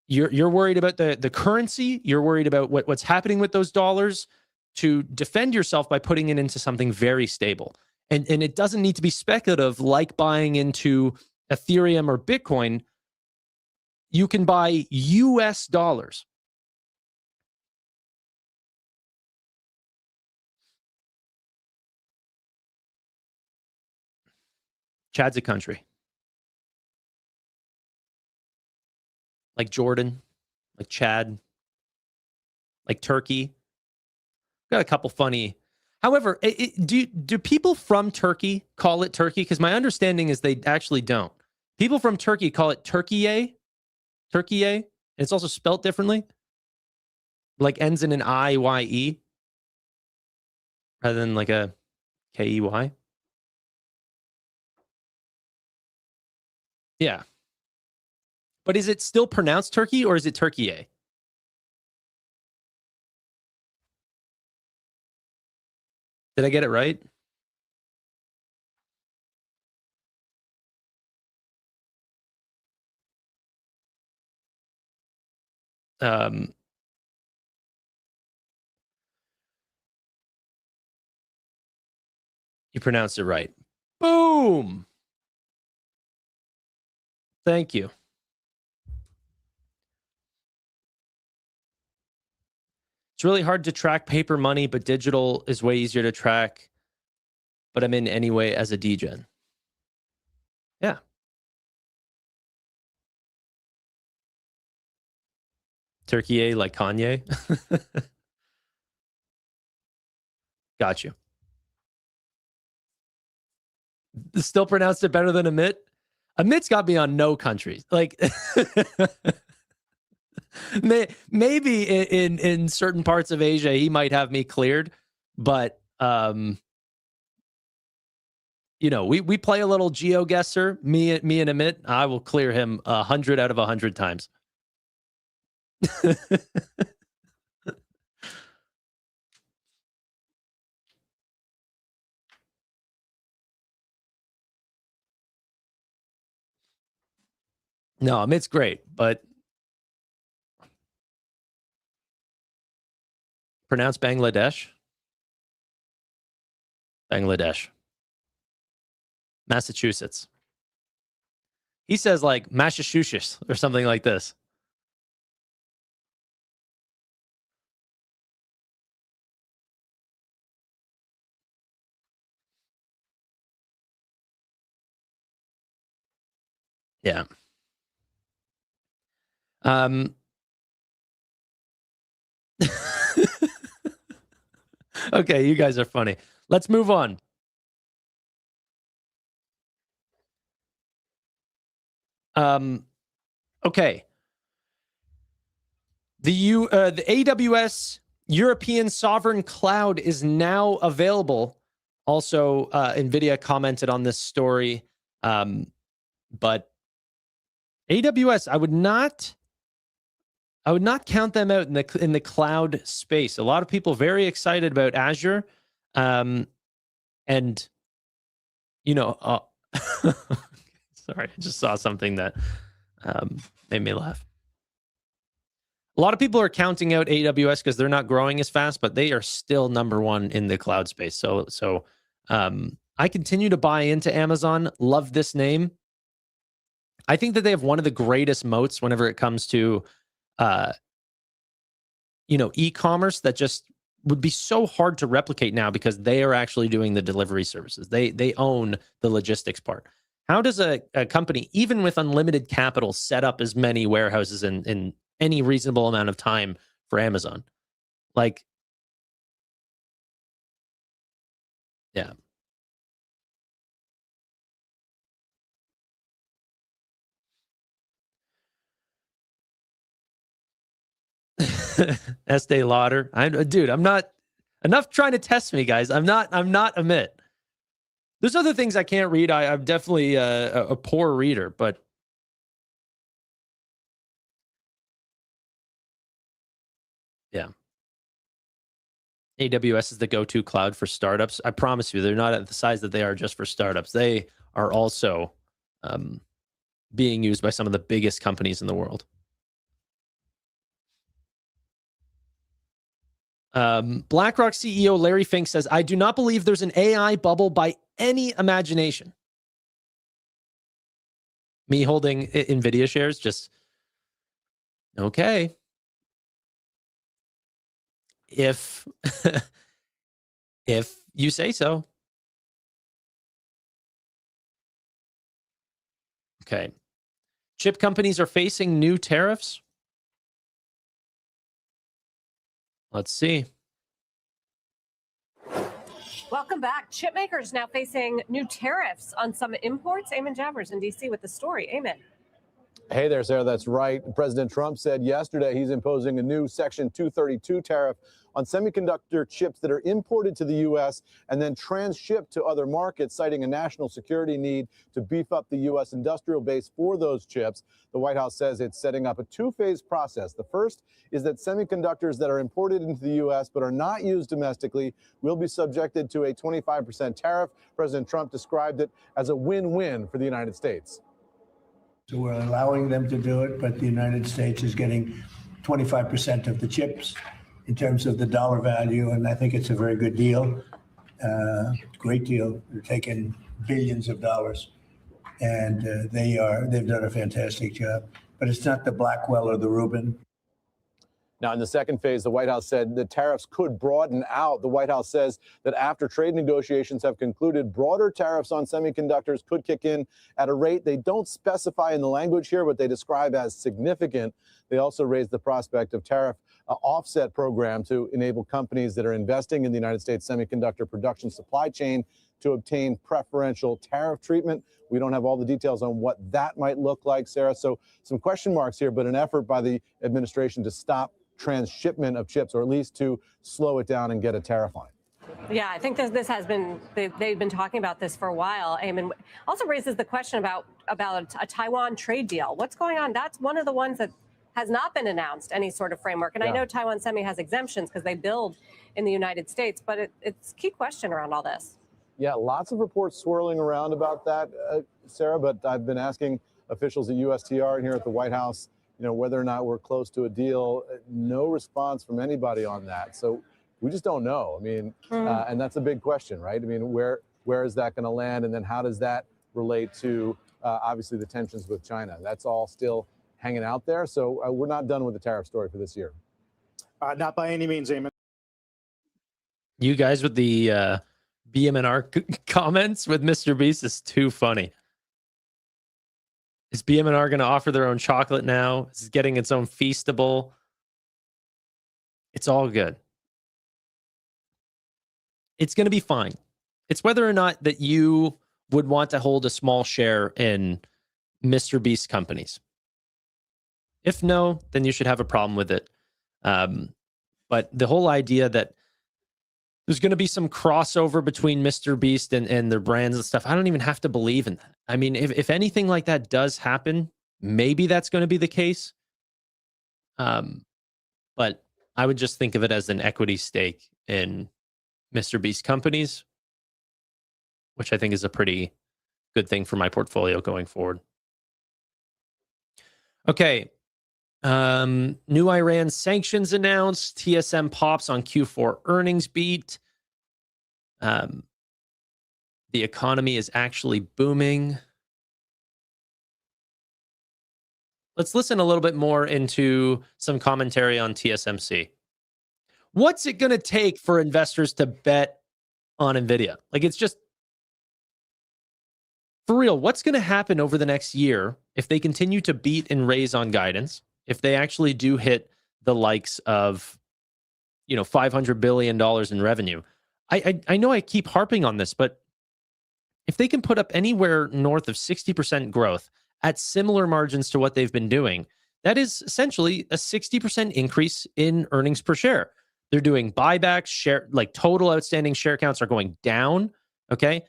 you're worried about the currency, you're worried about what's happening with those dollars, to defend yourself by putting it into something very stable. And it doesn't need to be speculative like buying into Ethereum or Bitcoin. You can buy US dollars. Chad's a country. Like Jordan, like Chad, like Turkey. Got a couple funny. However, do people from Turkey call it Turkey? Because my understanding is they actually don't. People from Turkey call it Turkiye. Turkiye. It's also spelt differently. Like ends in an I-Y-E rather than like a K-E-Y. Yeah. But is it still pronounced Turkey or is it Turkiye? Did I get it right? You pronounced it right. Boom. Thank you. It's really hard to track paper money, but digital is way easier to track. But I'm in anyway as a degen. Yeah. Turkey like Kanye. Got you. Still pronounced it better than Amit. Amit's got me on no countries. Like maybe in certain parts of Asia he might have me cleared, but you know, we play a little GeoGuessr, me and Amit. I will clear him 100 out of 100 times. No, Amit's great, but pronounce Bangladesh. Bangladesh. Massachusetts. He says like Massachusetts or something like this. Yeah. Okay, you guys are funny. Let's move on. Okay. The AWS European Sovereign Cloud is now available. Also, Nvidia commented on this story, but AWS, I would not count them out in the cloud space. A lot of people very excited about Azure, and you know, Sorry, I just saw something that made me laugh. A lot of people are counting out AWS because they're not growing as fast, but they are still number one in the cloud space. So I continue to buy into Amazon. Love this name. I think that they have one of the greatest moats whenever it comes to, e-commerce that just would be so hard to replicate now because they are actually doing the delivery services. They own the logistics part. How does a company, even with unlimited capital, set up as many warehouses in any reasonable amount of time for Amazon? Like, yeah. Estee Lauder. Dude, I'm not enough trying to test me, guys. I'm not Amit. There's other things I can't read. I'm definitely a poor reader, but yeah. AWS is the go-to cloud for startups. I promise you, they're not at the size that they are just for startups. They are also being used by some of the biggest companies in the world. BlackRock CEO Larry Fink says, I do not believe there's an AI bubble by any imagination. Me holding Nvidia shares, just okay. If you say so. Okay. Chip companies are facing new tariffs. Let's see. Welcome back. Chip makers now facing new tariffs on some imports. Eamon Javers in D.C. with the story. Eamon. Hey there, Sarah. That's right. President Trump said yesterday he's imposing a new Section 232 tariff on semiconductor chips that are imported to the U.S. and then transshipped to other markets, citing a national security need to beef up the U.S. industrial base for those chips. The White House says it's setting up a two-phase process. The first is that semiconductors that are imported into the U.S. but are not used domestically will be subjected to a 25% tariff. President Trump described it as a win-win for the United States. So we're allowing them to do it, but the United States is getting 25% of the chips in terms of the dollar value, and I think it's a very good deal, great deal. They're taking billions of dollars, and they've done a fantastic job. But it's not the Blackwell or the Rubin. Now, in the second phase, the White House said the tariffs could broaden out. The White House says that after trade negotiations have concluded, broader tariffs on semiconductors could kick in at a rate they don't specify in the language here, but they describe as significant. They also raised the prospect of tariff offset program to enable companies that are investing in the United States semiconductor production supply chain to obtain preferential tariff treatment. We don't have all the details on what that might look like, Sarah. So some question marks here, but an effort by the administration to stop transshipment of chips, or at least to slow it down and get a tariff on it. Yeah, I think this has been, they've been talking about this for a while. Eamon also raises the question about a Taiwan trade deal. What's going on? That's one of the ones that has not been announced, any sort of framework. And I know Taiwan Semi has exemptions because they build in the United States, but it's a key question around all this. Yeah, lots of reports swirling around about that, Sarah, but I've been asking officials at USTR and here at the White House, whether or not we're close to a deal. No response from anybody on that. So we just don't know. I mean, and that's a big question, right? I mean, where is that going to land? And then how does that relate to, obviously, the tensions with China? That's all still hanging out there. So we're not done with the tariff story for this year. Not by any means, Eamon. You guys with the BMNR comments with Mr. Beast is too funny. Is BMNR going to offer their own chocolate now? Is it getting its own Feastable? It's all good. It's going to be fine. It's whether or not that you would want to hold a small share in Mr. Beast companies. If no, then you should have a problem with it. But the whole idea that there's going to be some crossover between Mr. Beast and their brands and stuff, I don't even have to believe in that. I mean, if anything like that does happen, maybe that's going to be the case. But I would just think of it as an equity stake in Mr. Beast companies, which I think is a pretty good thing for my portfolio going forward. Okay. New Iran sanctions announced. TSM pops on Q4 earnings beat. The economy is actually booming. Let's listen a little bit more into some commentary on TSMC. What's it going to take for investors to bet on Nvidia? Like, it's just, for real, what's going to happen over the next year if they continue to beat and raise on guidance, if they actually do hit the likes of, $500 billion in revenue? I know I keep harping on this, but if they can put up anywhere north of 60% growth at similar margins to what they've been doing, that is essentially a 60% increase in earnings per share. They're doing buybacks, total outstanding share counts are going down. Okay.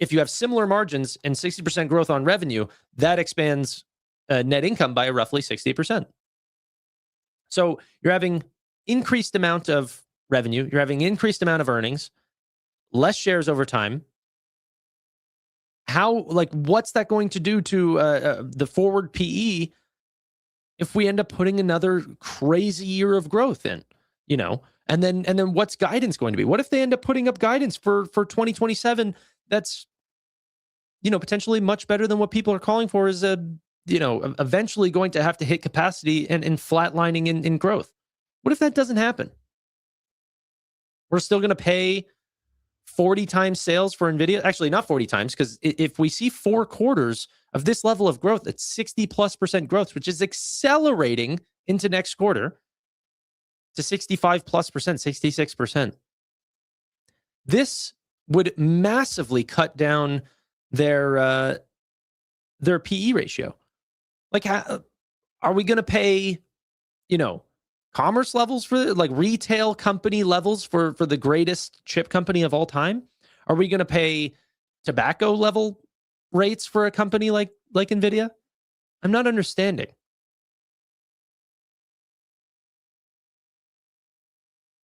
If you have similar margins and 60% growth on revenue, that expands net income by roughly 60%. So you're having increased amount of revenue, you're having increased amount of earnings, less shares over time. What's that going to do to the forward PE if we end up putting another crazy year of growth in, and then what's guidance going to be? What if they end up putting up guidance for 2027 that's, potentially much better than what people are calling for, is eventually going to have to hit capacity and flatlining in growth? What if that doesn't happen? We're still going to pay 40 times sales for Nvidia. Actually, not 40 times, because if we see 4 quarters of this level of growth, it's 60+% growth, which is accelerating into next quarter to 65+%, 66%. This would massively cut down their PE ratio. Are we going to pay, commerce levels for retail company levels for the greatest chip company of all time? Are we going to pay tobacco level rates for a company like Nvidia? I'm not understanding.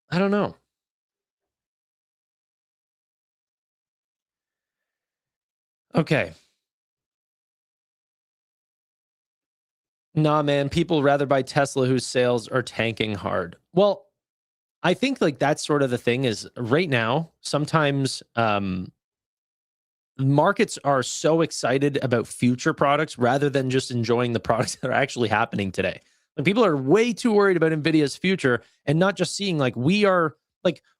I don't know. Okay. Nah, man, people rather buy Tesla whose sales are tanking hard. Well, I think that's sort of the thing is right now, sometimes markets are so excited about future products rather than just enjoying the products that are actually happening today. People are way too worried about Nvidia's future and not just seeing we are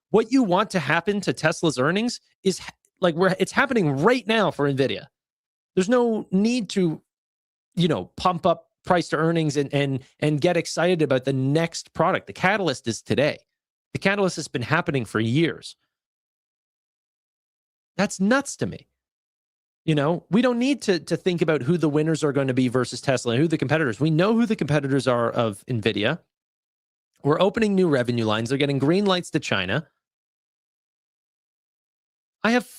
what you want to happen to Tesla's earnings is it's happening right now for Nvidia. There's no need to, pump up price to earnings and get excited about the next product. The catalyst is today. The catalyst has been happening for years. That's nuts to me. We don't need to think about who the winners are going to be versus Tesla and who the competitors. We know who the competitors are of Nvidia. We're opening new revenue lines. They're getting green lights to China. I have,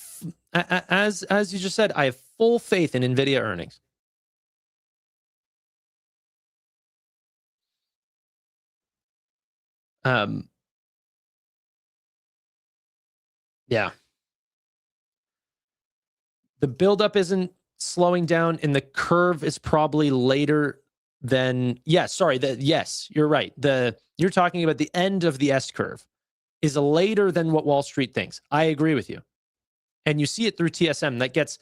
as you just said, I have full faith in Nvidia earnings. Yeah. The buildup isn't slowing down, and the curve is probably later than. Yes, you're right. You're talking about the end of the S curve is later than what Wall Street thinks. I agree with you, and you see it through TSM. That gets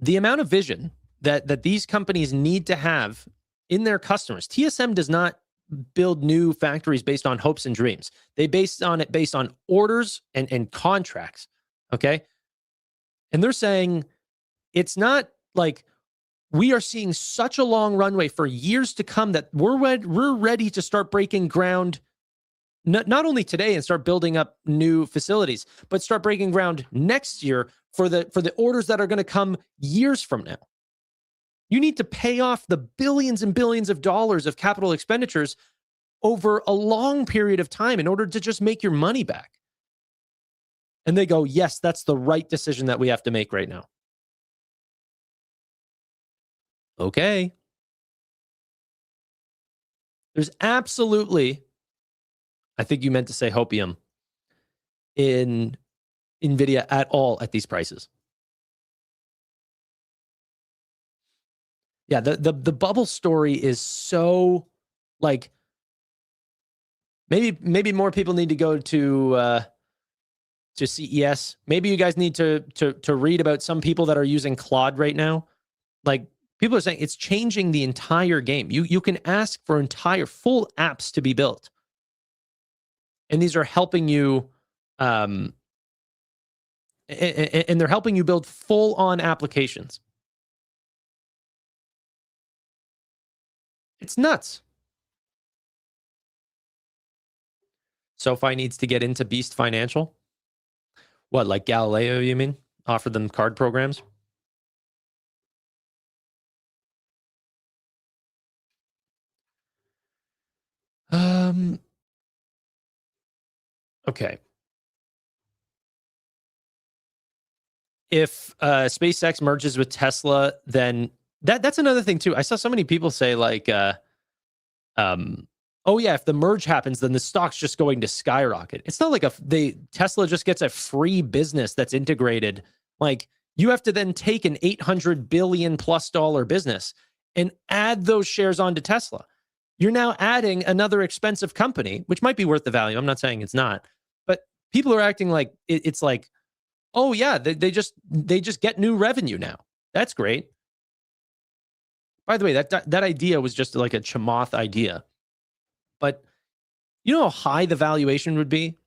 the amount of vision that these companies need to have in their customers. TSM does not build new factories based on hopes and dreams. They based on orders and contracts. Okay. And they're saying it's not we are seeing such a long runway for years to come that we're ready to start breaking ground, not only today and start building up new facilities, but start breaking ground next year for the orders that are going to come years from now. You need to pay off the billions and billions of dollars of capital expenditures over a long period of time in order to just make your money back. And they go, yes, that's the right decision that we have to make right now. Okay. There's absolutely, I think you meant to say hopium in Nvidia at all at these prices. Yeah, the bubble story is so like maybe more people need to go to CES. Maybe you guys need to read about some people that are using Claude right now. Like people are saying it's changing the entire game. You can ask for entire full apps to be built. And these are helping you and they're helping you build full on applications. It's nuts. SoFi needs to get into Beast Financial. What, like Galileo, you mean? Offer them card programs? Okay. If SpaceX merges with Tesla, then that's another thing too. I saw so many people say like, oh yeah, if the merge happens, then the stock's just going to skyrocket. It's not like Tesla just gets a free business that's integrated. Like you have to then take an $800 billion+ business and add those shares onto Tesla. You're now adding another expensive company, which might be worth the value. I'm not saying it's not, but people are acting like it's like, oh yeah, they just get new revenue now. That's great. By the way, that idea was just like a Chamath idea. But you know how high the valuation would be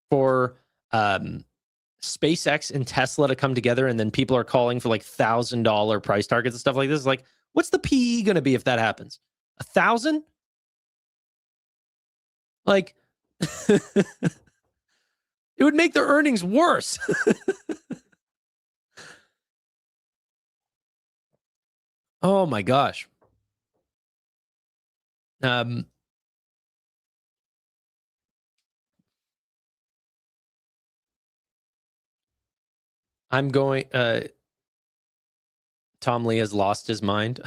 for SpaceX and Tesla to come together, and then people are calling for like $1,000 price targets and stuff like this. Like, what's the PE going to be if that happens? 1,000? Like, it would make their earnings worse. Oh my gosh. I'm going Tom Lee has lost his mind.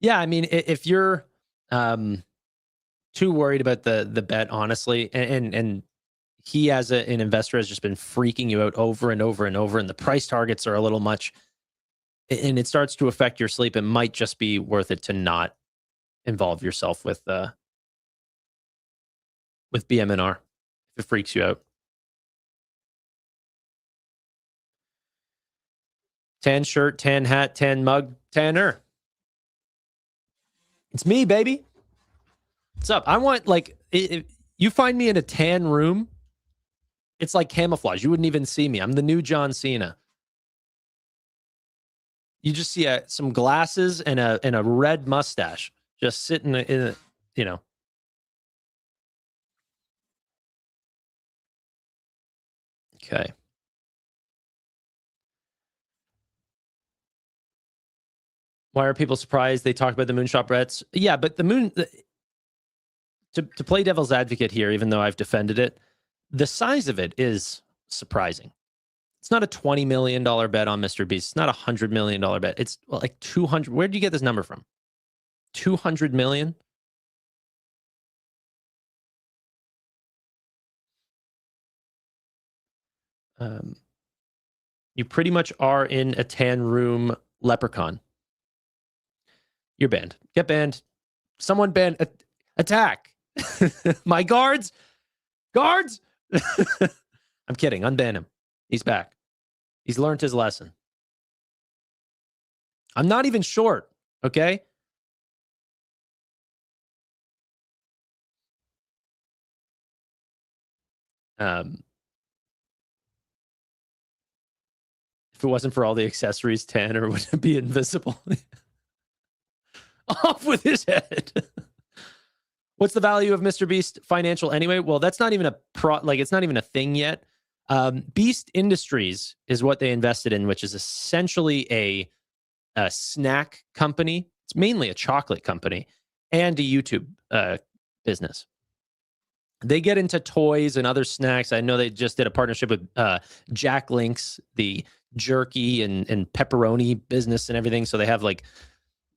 Yeah, I mean, if you're too worried about the bet, honestly, and he as an investor has just been freaking you out over and over and over, and the price targets are a little much, and it starts to affect your sleep, it might just be worth it to not involve yourself with BMNR if it freaks you out. Tan shirt, tan hat, tan mug, tanner. It's me, baby. What's up? I want, like, if you find me in a tan room, it's like camouflage. You wouldn't even see me. I'm the new John Cena. You just see some glasses and a red mustache just sitting in a, you know. Okay. Why are people surprised they talk about the moonshot bets? Yeah, but to play devil's advocate here, even though I've defended it, the size of it is surprising. It's not a $20 million bet on Mr. Beast. It's not a $100 million bet. It's like 200. Where did you get this number from? 200 million? You pretty much are in a tan room, leprechaun. You're banned. Get banned. Someone ban. Attack. My guards. Guards. I'm kidding. Unban him. He's back. He's learned his lesson. I'm not even short. Okay. If it wasn't for all the accessories, Tanner would be invisible. Off with his head. What's the value of Mr. Beast Financial anyway? Well, that's not even it's not even a thing yet. Beast Industries is what they invested in, which is essentially a snack company. It's mainly a chocolate company and a YouTube business. They get into toys and other snacks. I know they just did a partnership with Jack Link's, the jerky and pepperoni business and everything. So they have like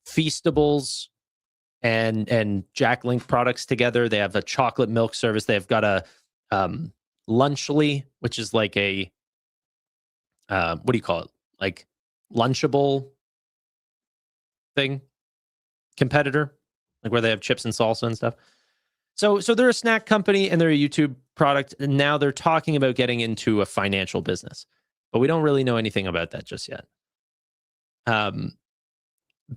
Feastables and Jack Link products together. They have a chocolate milk service. They've got a Lunchly, which is like a what do you call it? Like Lunchable thing, competitor, like where they have chips and salsa and stuff. So they're a snack company and they're a YouTube product, and now they're talking about getting into a financial business, but we don't really know anything about that just yet.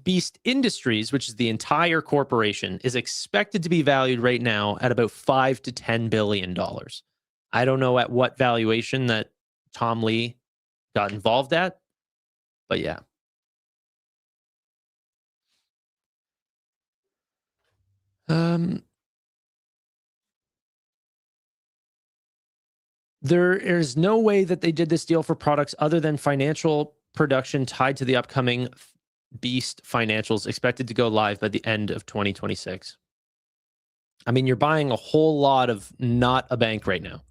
Beast Industries, which is the entire corporation, is expected to be valued right now at about $5 to $10 billion. I don't know at what valuation that Tom Lee got involved at, but yeah. There is no way that they did this deal for products other than financial production tied to the upcoming Beast financials expected to go live by the end of 2026. I mean, you're buying a whole lot of not a bank right now.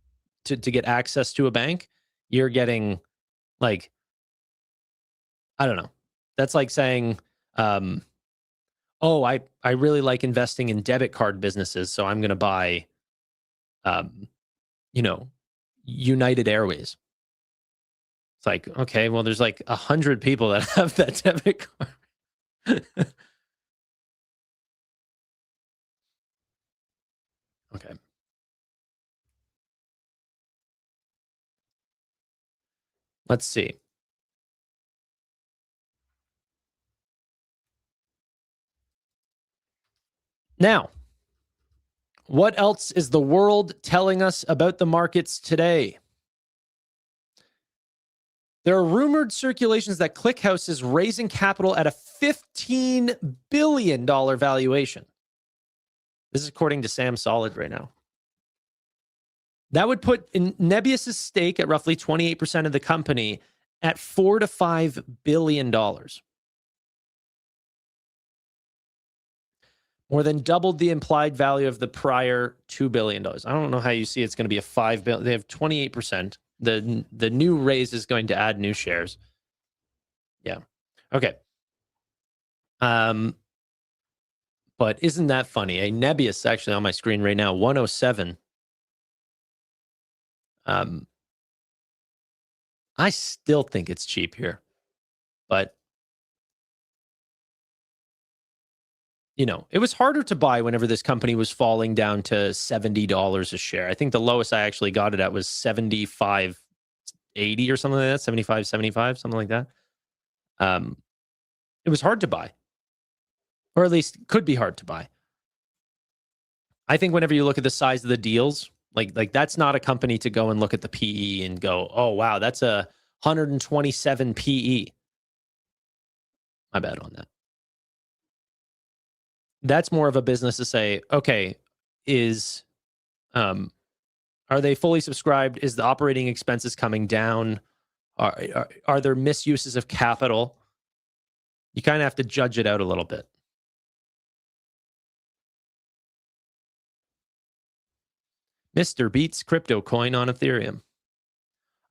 To get access to a bank, you're getting like, I don't know. That's like saying, oh, I really like investing in debit card businesses, so I'm going to buy, United Airways. It's like, okay, well, there's like 100 people that have that debit card. Okay. Let's see. Now, what else is the world telling us about the markets today? There are rumored circulations that ClickHouse is raising capital at a $15 billion valuation. This is according to Sam Solid right now. That would put in Nebius' stake at roughly 28% of the company at $4 to $5 billion. More than doubled the implied value of the prior $2 billion. I don't know how you see it's going to be a $5 billion. They have 28%. The new raise is going to add new shares. Yeah. Okay. But isn't that funny? A Nebius actually on my screen right now, 107. I still think it's cheap here, but it was harder to buy whenever this company was falling down to $70 a share. I think the lowest I actually got it at was 75.80 or something like that, 75.75, something like that. It was hard to buy, or at least could be hard to buy. I think whenever you look at the size of the deals, like that's not a company to go and look at the PE and go, oh, wow, that's a 127 PE. My bad on that. That's more of a business to say, okay, are they fully subscribed? Is the operating expenses coming down? Are there misuses of capital? You kind of have to judge it out a little bit. Mr. Beats crypto coin on Ethereum.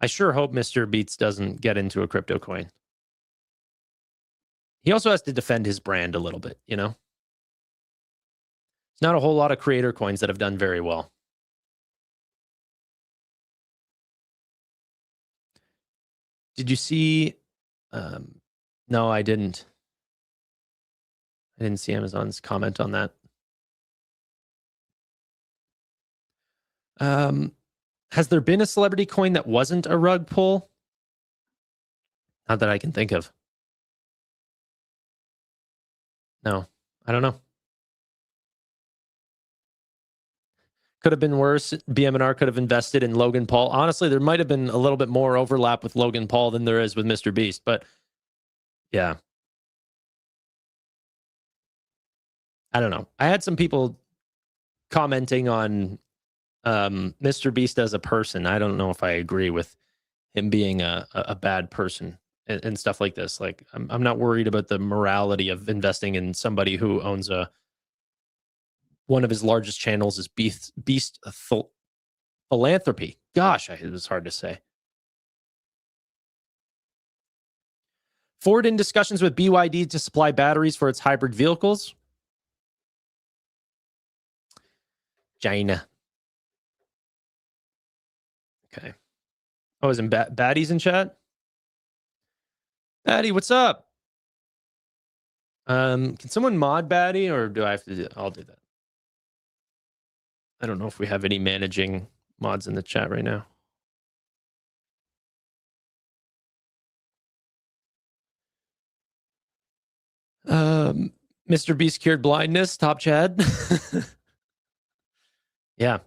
I sure hope Mr. Beats doesn't get into a crypto coin. He also has to defend his brand a little bit, There's not a whole lot of creator coins that have done very well. Did you see? No, I didn't. I didn't see Amazon's comment on that. Has there been a celebrity coin that wasn't a rug pull? Not that I can think of. No, I don't know. Could have been worse. BMNR could have invested in Logan Paul. Honestly, there might have been a little bit more overlap with Logan Paul than there is with Mr. Beast. But yeah. I don't know. I had some people commenting on Mr. Beast as a person. I don't know if I agree with him being a bad person and stuff like this. Like, I'm not worried about the morality of investing in somebody who owns one of his largest channels is Beast Philanthropy. Gosh, it was hard to say. Ford in discussions with BYD to supply batteries for its hybrid vehicles. China. Okay. Oh, isn't Batty's in chat? Batty, what's up? Can someone mod Batty, or do I have to do? I'll do that. I don't know if we have any managing mods in the chat right now. Mr. Beast cured blindness, top Chad. Yeah.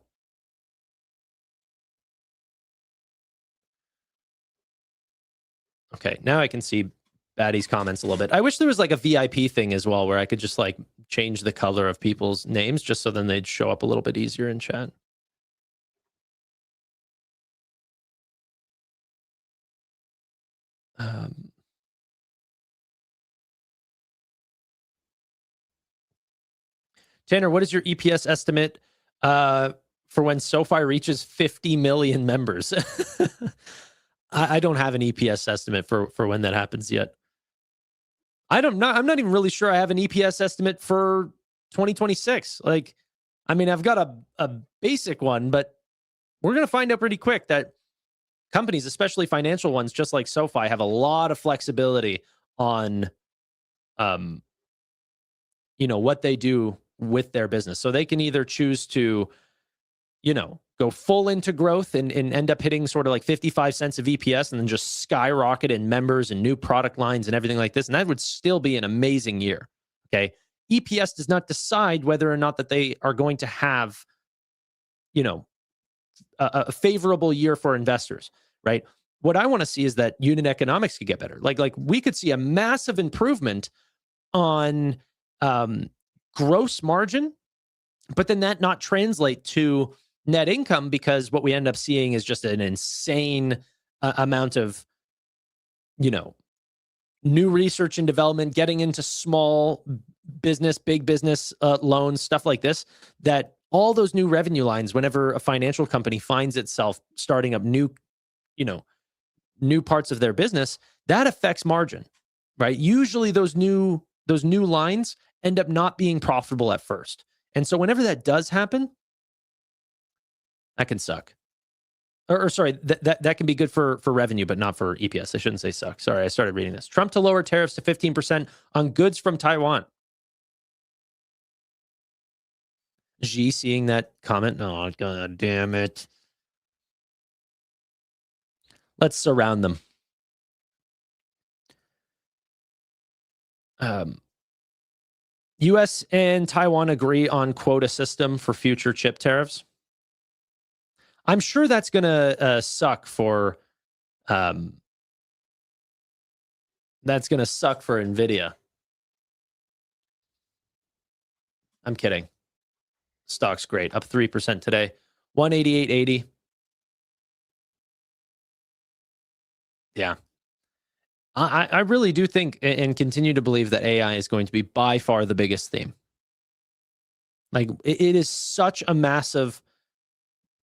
Okay, now I can see Batty's comments a little bit. I wish there was like a VIP thing as well, where I could just like change the color of people's names just so then they'd show up a little bit easier in chat. Tanner, what is your EPS estimate for when SoFi reaches 50 million members? I don't have an EPS estimate for when that happens yet. I'm not even really sure I have an EPS estimate for 2026. Like, I mean, I've got a basic one, but we're going to find out pretty quick that companies, especially financial ones, just like SoFi, have a lot of flexibility on, what they do with their business. So they can either choose to, go full into growth and end up hitting sort of like 55 cents of EPS and then just skyrocket in members and new product lines and everything like this. And that would still be an amazing year. Okay. EPS does not decide whether or not that they are going to have, a favorable year for investors, right? What I want to see is that unit economics could get better. Like we could see a massive improvement on gross margin, but then that not translate to net income, because what we end up seeing is just an insane amount of, new research and development, getting into small business, big business loans, stuff like this, that all those new revenue lines, whenever a financial company finds itself starting up new parts of their business, that affects margin, right? Usually those new lines end up not being profitable at first. And so whenever that does happen, that can suck. Or sorry, that can be good for revenue, but not for EPS. I shouldn't say suck. Sorry, I started reading this. Trump to lower tariffs to 15% on goods from Taiwan. Xi seeing that comment. Oh, God damn it. Let's surround them. U.S. and Taiwan agree on quota system for future chip tariffs. I'm sure that's going to suck for Nvidia. I'm kidding. Stock's great, up 3% today, 188.80. Yeah. I really do think and continue to believe that AI is going to be by far the biggest theme. Like, it is such a massive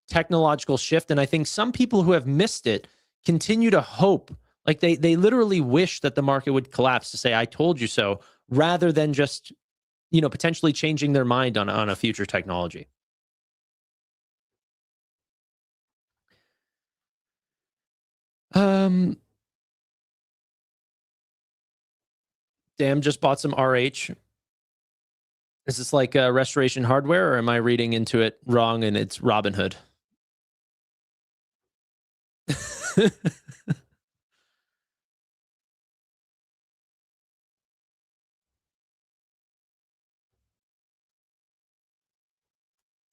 technological shift. And I think some people who have missed it continue to hope, like they literally wish that the market would collapse to say, I told you so, rather than just, potentially changing their mind on a future technology. Damn, just bought some RH. Is this like Restoration Hardware, or am I reading into it wrong and it's Robinhood?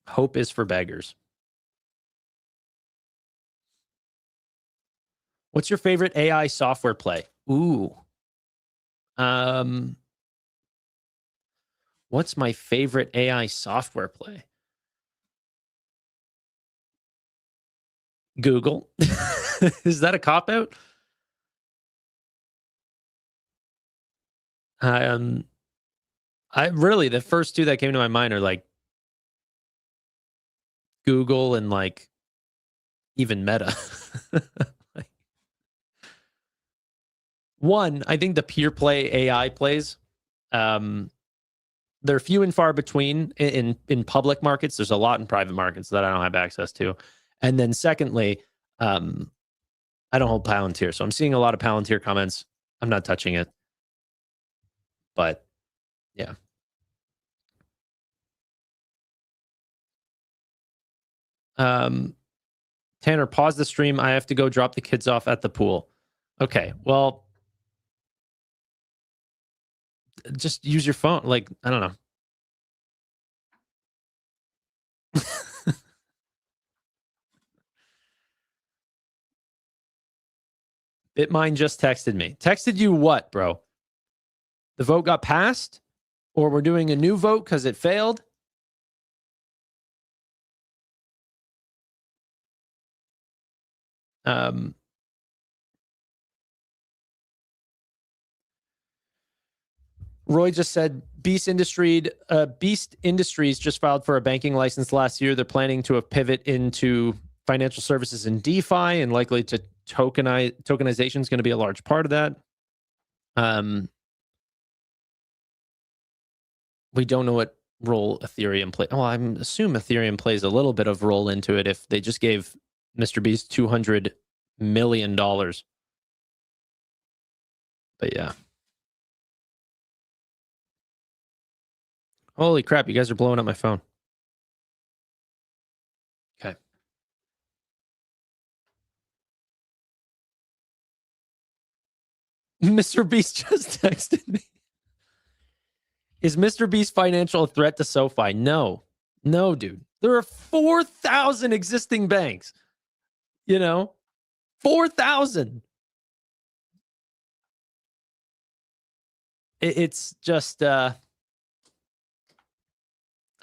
Hope is for beggars. What's your favorite AI software play? Ooh. What's my favorite AI software play? Google. Is that a cop-out? I really, the first two that came to my mind are like Google and like even Meta. One, I think the pure play AI plays, they're few and far between in public markets. There's a lot in private markets that I don't have access to. And then secondly, I don't hold Palantir. So I'm seeing a lot of Palantir comments. I'm not touching it. But Yeah. Tanner, pause the stream. I have to go drop the kids off at the pool. Okay, well, just use your phone. Like, I don't know. Bitmine just texted me. Texted you what, bro? The vote got passed? Or we're doing a new vote because it failed? Roy just said Beast Industries just filed for a banking license last year. They're planning to pivot into financial services and DeFi, and likely to tokenization is going to be a large part of that. We don't know what role Ethereum plays. Well, I assume Ethereum plays a little bit of role into it if they just gave Mr. Beast $200 million. But yeah. Holy crap, you guys are blowing up my phone. Okay. Mr. Beast just texted me. Is Mr. Beast financial a threat to SoFi? No. No, dude. There are 4,000 existing banks. 4,000. It's just, I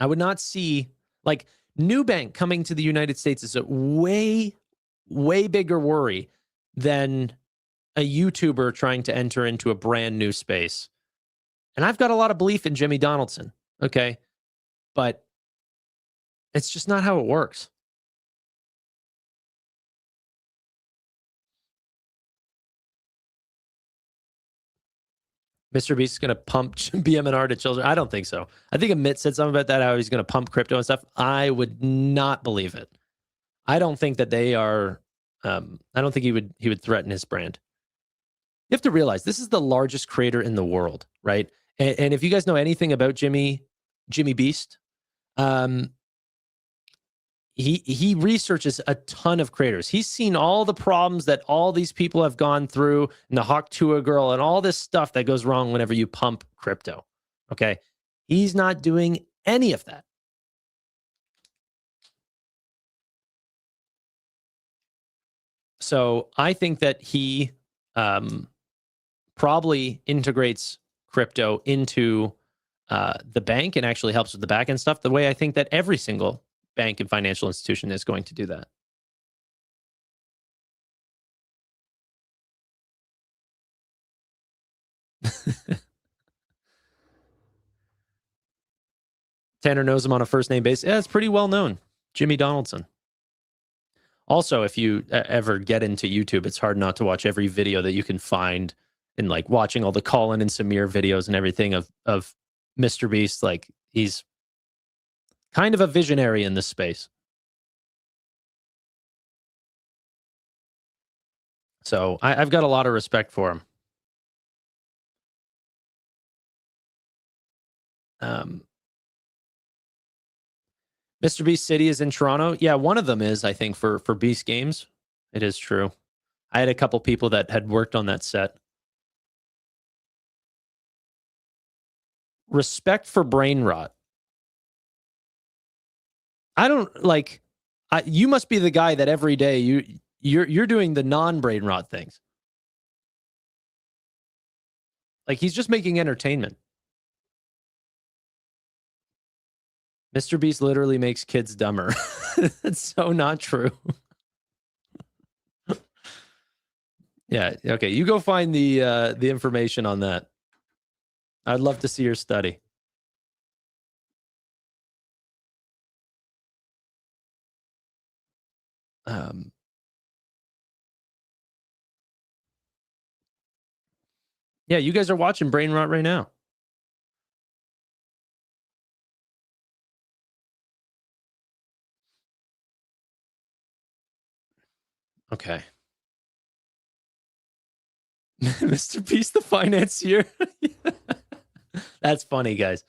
would not see, like, Nubank coming to the United States is a way, way bigger worry than a YouTuber trying to enter into a brand new space. And I've got a lot of belief in Jimmy Donaldson, okay? But it's just not how it works. Mr. Beast is going to pump BMNR to children. I don't think so. I think Amit said something about that, how he's going to pump crypto and stuff. I would not believe it. I don't think that they are, I don't think he would threaten his brand. You have to realize this is the largest creator in the world, right? And if you guys know anything about Jimmy Beast, he researches a ton of creators. He's seen all the problems that all these people have gone through, and the Hawk Tua girl, and all this stuff that goes wrong whenever you pump crypto. Okay, he's not doing any of that. So I think that he probably integrates crypto into the bank and actually helps with the back end stuff, the way I think that every single bank and financial institution is going to do that. Tanner knows him on a first name basis. Yeah, it's pretty well known. Jimmy Donaldson. Also, if you ever get into YouTube, it's hard not to watch every video that you can find, and like watching all the Colin and Samir videos and everything of Mr. Beast. Like, he's kind of a visionary in this space. So I've got a lot of respect for him. Mr. Beast City is in Toronto. Yeah, one of them is, I think, for Beast Games. It is true. I had a couple people that had worked on that set. Respect for brain rot. I don't like. You must be the guy that every day you're doing the non-brain rot things. Like, he's just making entertainment. Mr. Beast literally makes kids dumber. That's so not true. Yeah, okay. You go find the information on that. I'd love to see your study. Yeah, you guys are watching Brain Rot right now. Okay. Mr. Beast, the financier. That's funny, guys.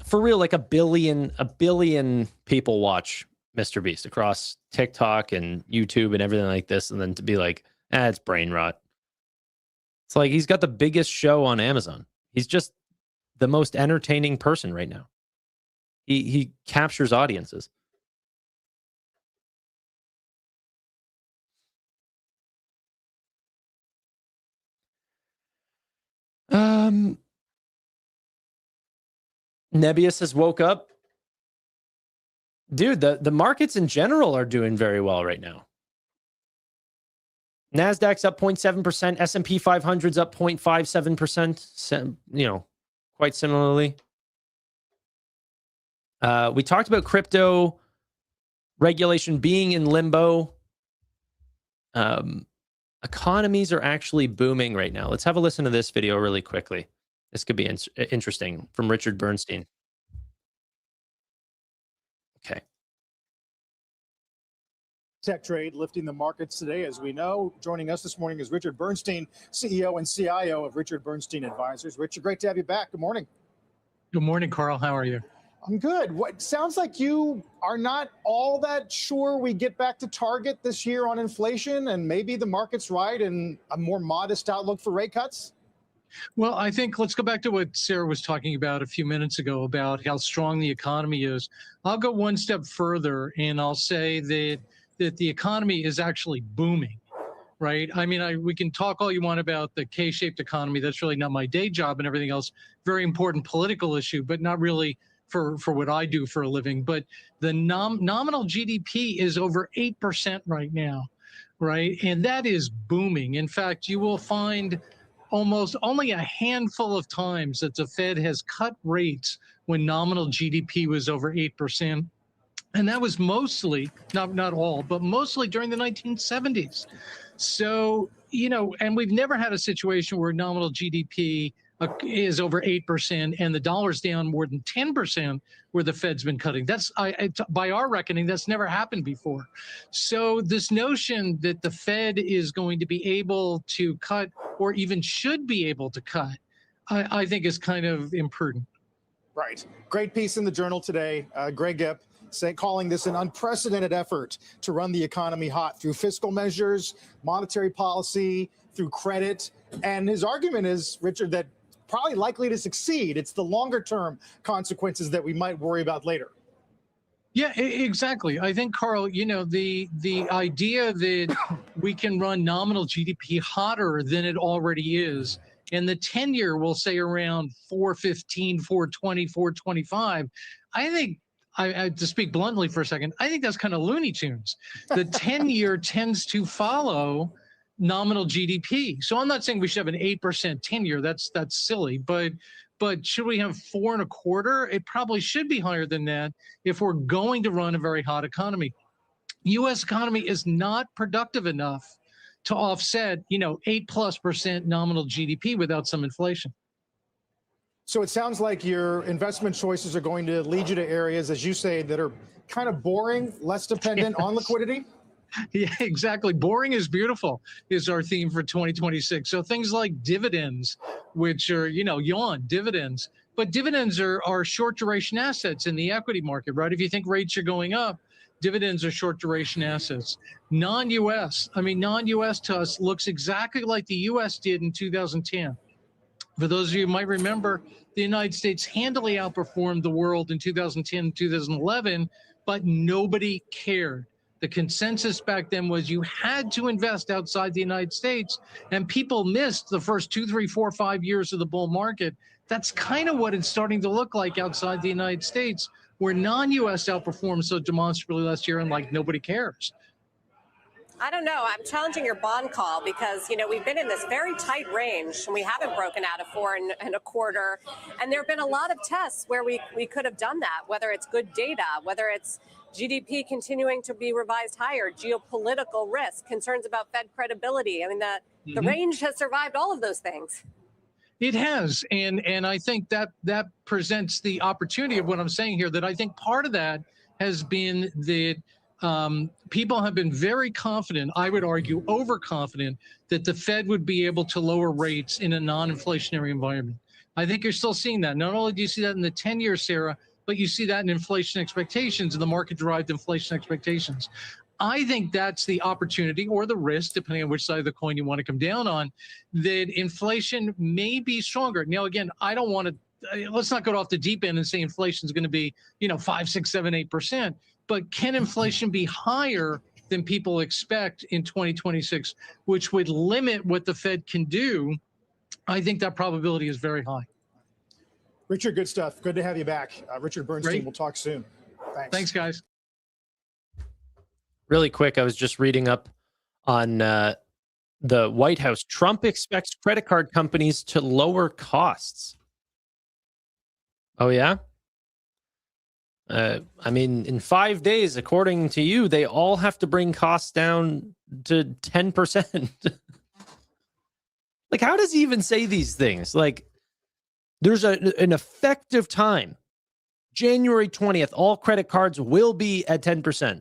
For real, like a billion people watch Mr. Beast across TikTok and YouTube and everything like this, and then to be like, it's brain rot. It's like he's got the biggest show on Amazon. He's just the most entertaining person right now. He captures audiences. Nebius has woke up. Dude, the markets in general are doing very well right now. NASDAQ's up 0.7%. S&P 500's up 0.57%. You know, quite similarly. We talked about crypto regulation being in limbo. Economies are actually booming right now. Let's have a listen to this video really quickly. This could be interesting from Richard Bernstein. Okay. Tech trade lifting the markets today, as we know. Joining us this morning is Richard Bernstein, CEO and CIO of Richard Bernstein Advisors. Richard, great to have you back. Good morning. Good morning, Carl. How are you? I'm good. What sounds like you are not all that sure we get back to target this year on inflation, and maybe the market's right and a more modest outlook for rate cuts? Well, I think let's go back to what Sarah was talking about a few minutes ago about how strong the economy is. I'll go one step further and I'll say that the economy is actually booming, right? I mean, we can talk all you want about the K-shaped economy. That's really not my day job and everything else. Very important political issue, but not really for what I do for a living. But the nominal GDP is over 8% right now, right? And that is booming. In fact, you will find almost only a handful of times that the Fed has cut rates when nominal GDP was over 8%. And that was mostly, not all, but mostly during the 1970s. So, you know, and we've never had a situation where nominal GDP is over 8% and the dollar's down more than 10% where the Fed's been cutting. That's, by our reckoning, that's never happened before. So this notion that the Fed is going to be able to cut or even should be able to cut, I think is kind of imprudent. Right. Great piece in the Journal today. Greg Gipp calling this an unprecedented effort to run the economy hot through fiscal measures, monetary policy, through credit. And his argument is, Richard, that probably likely to succeed. It's the longer term consequences that we might worry about later. Yeah, exactly. I think, Carl, you know, the idea that we can run nominal GDP hotter than it already is, and the 10-year will say around 415, 420, 425, I think, to speak bluntly for a second, I think that's kind of Looney Tunes. The 10-year tends to follow nominal GDP. So I'm not saying we should have an 8% 10-year. That's silly. But should we have 4.25? It probably should be higher than that if we're going to run a very hot economy. U.S. economy is not productive enough to offset, you know, 8+% nominal GDP without some inflation. So it sounds like your investment choices are going to lead you to areas, as you say, that are kind of boring, less dependent on liquidity. Yeah, exactly. Boring is beautiful is our theme for 2026. So things like dividends, which are, you know, yawn dividends, but dividends are short duration assets in the equity market, right? If you think rates are going up, dividends are short duration assets. Non-US, I mean, non-US to us looks exactly like the US did in 2010. For those of you who might remember, the United States handily outperformed the world in 2010, 2011, but nobody cared. The consensus back then was you had to invest outside the United States, and people missed the first 2, 3, 4, 5 years of the bull market. That's kind of what it's starting to look like outside the United States, where non-US outperformed so demonstrably last year and like nobody cares. I don't know. I'm challenging your bond call because, you know, we've been in this very tight range and we haven't broken out of 4.25. And there have been a lot of tests where we could have done that, whether it's good data, whether it's GDP continuing to be revised higher, geopolitical risk, concerns about Fed credibility. I mean, the range has survived all of those things. It has, and I think that presents the opportunity of what I'm saying here. That I think part of that has been that people have been very confident, I would argue overconfident, that the Fed would be able to lower rates in a non-inflationary environment. I think you're still seeing that. Not only do you see that in the 10-year, Sarah, but you see that in inflation expectations and the market-derived inflation expectations. I think that's the opportunity or the risk, depending on which side of the coin you want to come down on, that inflation may be stronger. Now, again, I don't want to, let's not go off the deep end and say inflation is going to be, 5, 6, 7, 8%. But can inflation be higher than people expect in 2026, which would limit what the Fed can do? I think that probability is very high. Richard, good stuff. Good to have you back. Richard Bernstein, Great. we'll talk soon. Thanks. Thanks, guys. Really quick, I was just reading up on the White House. Trump expects credit card companies to lower costs. Oh, yeah? I mean, in 5 days, according to you, they all have to bring costs down to 10%. Like, how does he even say these things? Like, there's an effective time. January 20th, all credit cards will be at 10%.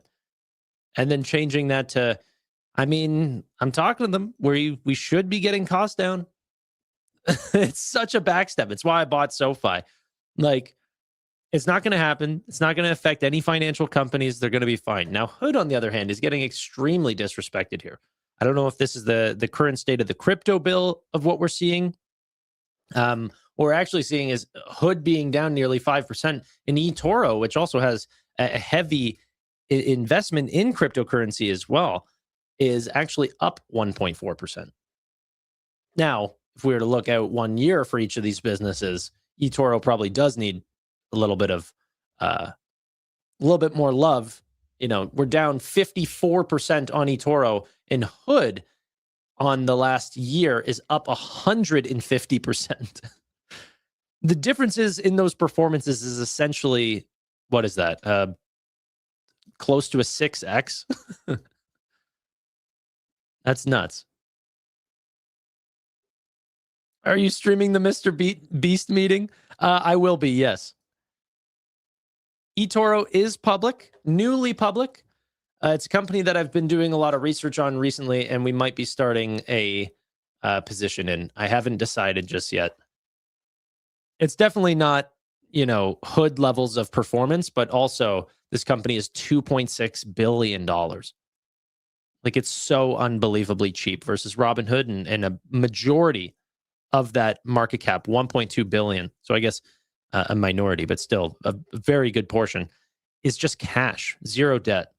And then changing that to, I mean, I'm talking to them where we should be getting costs down. It's such a backstep. It's why I bought SoFi. Like, it's not going to happen. It's not going to affect any financial companies. They're going to be fine. Now, Hood, on the other hand, is getting extremely disrespected here. I don't know if this is the current state of the crypto bill of what we're seeing. What we're actually seeing is Hood being down nearly 5%, in eToro, which also has a heavy investment in cryptocurrency as well, is actually up 1.4%. Now, if we were to look out 1 year for each of these businesses, eToro probably does need a little bit of a little bit more love. We're down 54% on eToro, and Hood on the last year is up 150%. The differences in those performances is essentially, what is that? Close to a 6x. That's nuts. Are you streaming the Mr. Beast meeting? I will be, yes. eToro is public, newly public. It's a company that I've been doing a lot of research on recently, and we might be starting a position in. I haven't decided just yet. It's definitely not, Hood levels of performance, but also this company is $2.6 billion. Like, it's so unbelievably cheap versus Robinhood, and a majority of that market cap, 1.2 billion. So I guess a minority, but still a very good portion, is just cash, zero debt.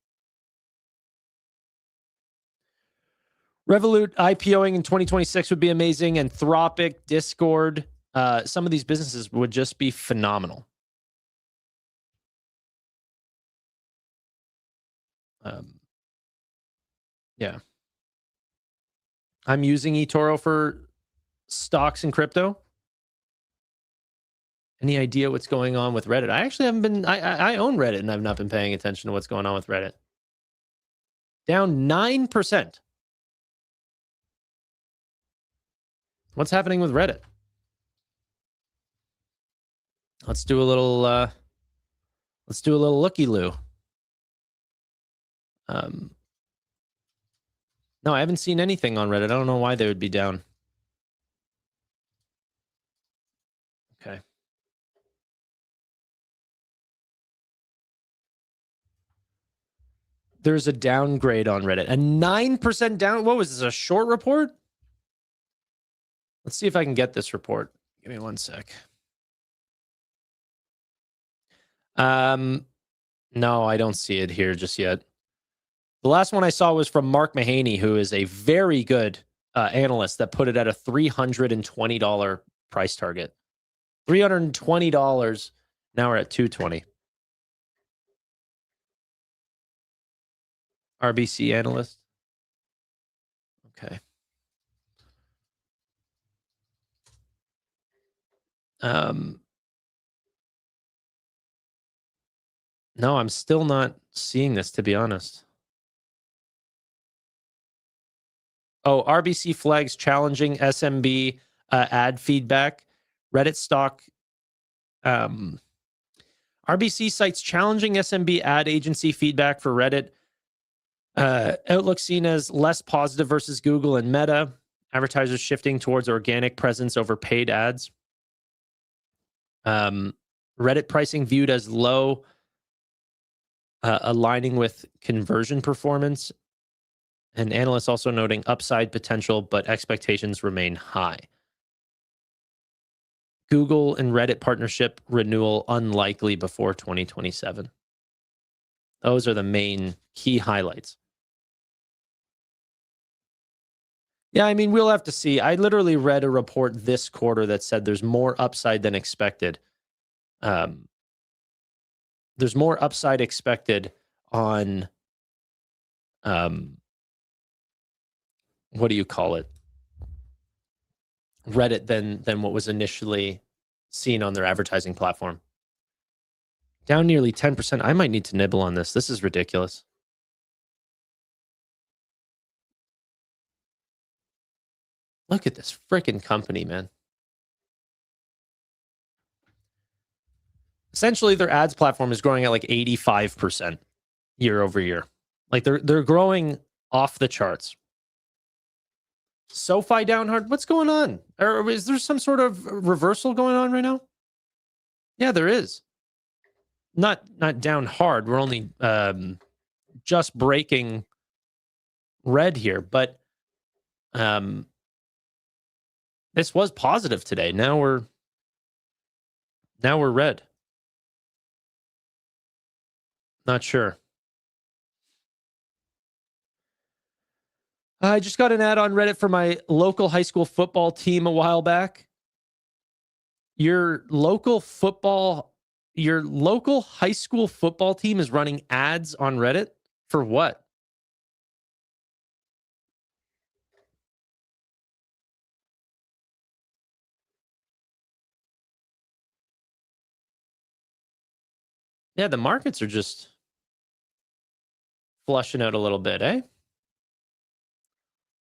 Revolut IPOing in 2026 would be amazing. Anthropic, Discord, some of these businesses would just be phenomenal. Yeah. I'm using eToro for stocks and crypto. Any idea what's going on with Reddit? I actually haven't been, I own Reddit, and I've not been paying attention to what's going on with Reddit. Down 9%. What's happening with Reddit? Let's do a little looky-loo. No, I haven't seen anything on Reddit. I don't know why they would be down. Okay. There's a downgrade on Reddit. A 9% down. What was this, a short report? Let's see if I can get this report. Give me one sec. No, I don't see it here just yet. The last one I saw was from Mark Mahaney, who is a very good analyst that put it at a $320 price target. $320. Now we're at $220. RBC analyst. Okay. No, I'm still not seeing this, to be honest. Oh, RBC flags challenging SMB ad feedback. Reddit stock. RBC cites challenging SMB ad agency feedback for Reddit. Outlook seen as less positive versus Google and Meta. Advertisers shifting towards organic presence over paid ads. Reddit pricing viewed as low, aligning with conversion performance. And analysts also noting upside potential, but expectations remain high. Google and Reddit partnership renewal unlikely before 2027. Those are the main key highlights. Yeah, I mean, we'll have to see. I literally read a report this quarter that said there's more upside than expected. There's more upside expected on, what do you call it? Reddit than what was initially seen on their advertising platform. Down nearly 10%. I might need to nibble on this. This is ridiculous. Look at this freaking company, man. Essentially, their ads platform is growing at like 85% year over year. Like they're growing off the charts. SoFi down hard. What's going on? Or is there some sort of reversal going on right now? Yeah, there is. Not down hard. We're only just breaking red here, but this was positive today. Now we're red. Not sure. I just got an ad on Reddit for my local high school football team a while back. Your local high school football team is running ads on Reddit for what? Yeah, the markets are just flushing out a little bit, eh?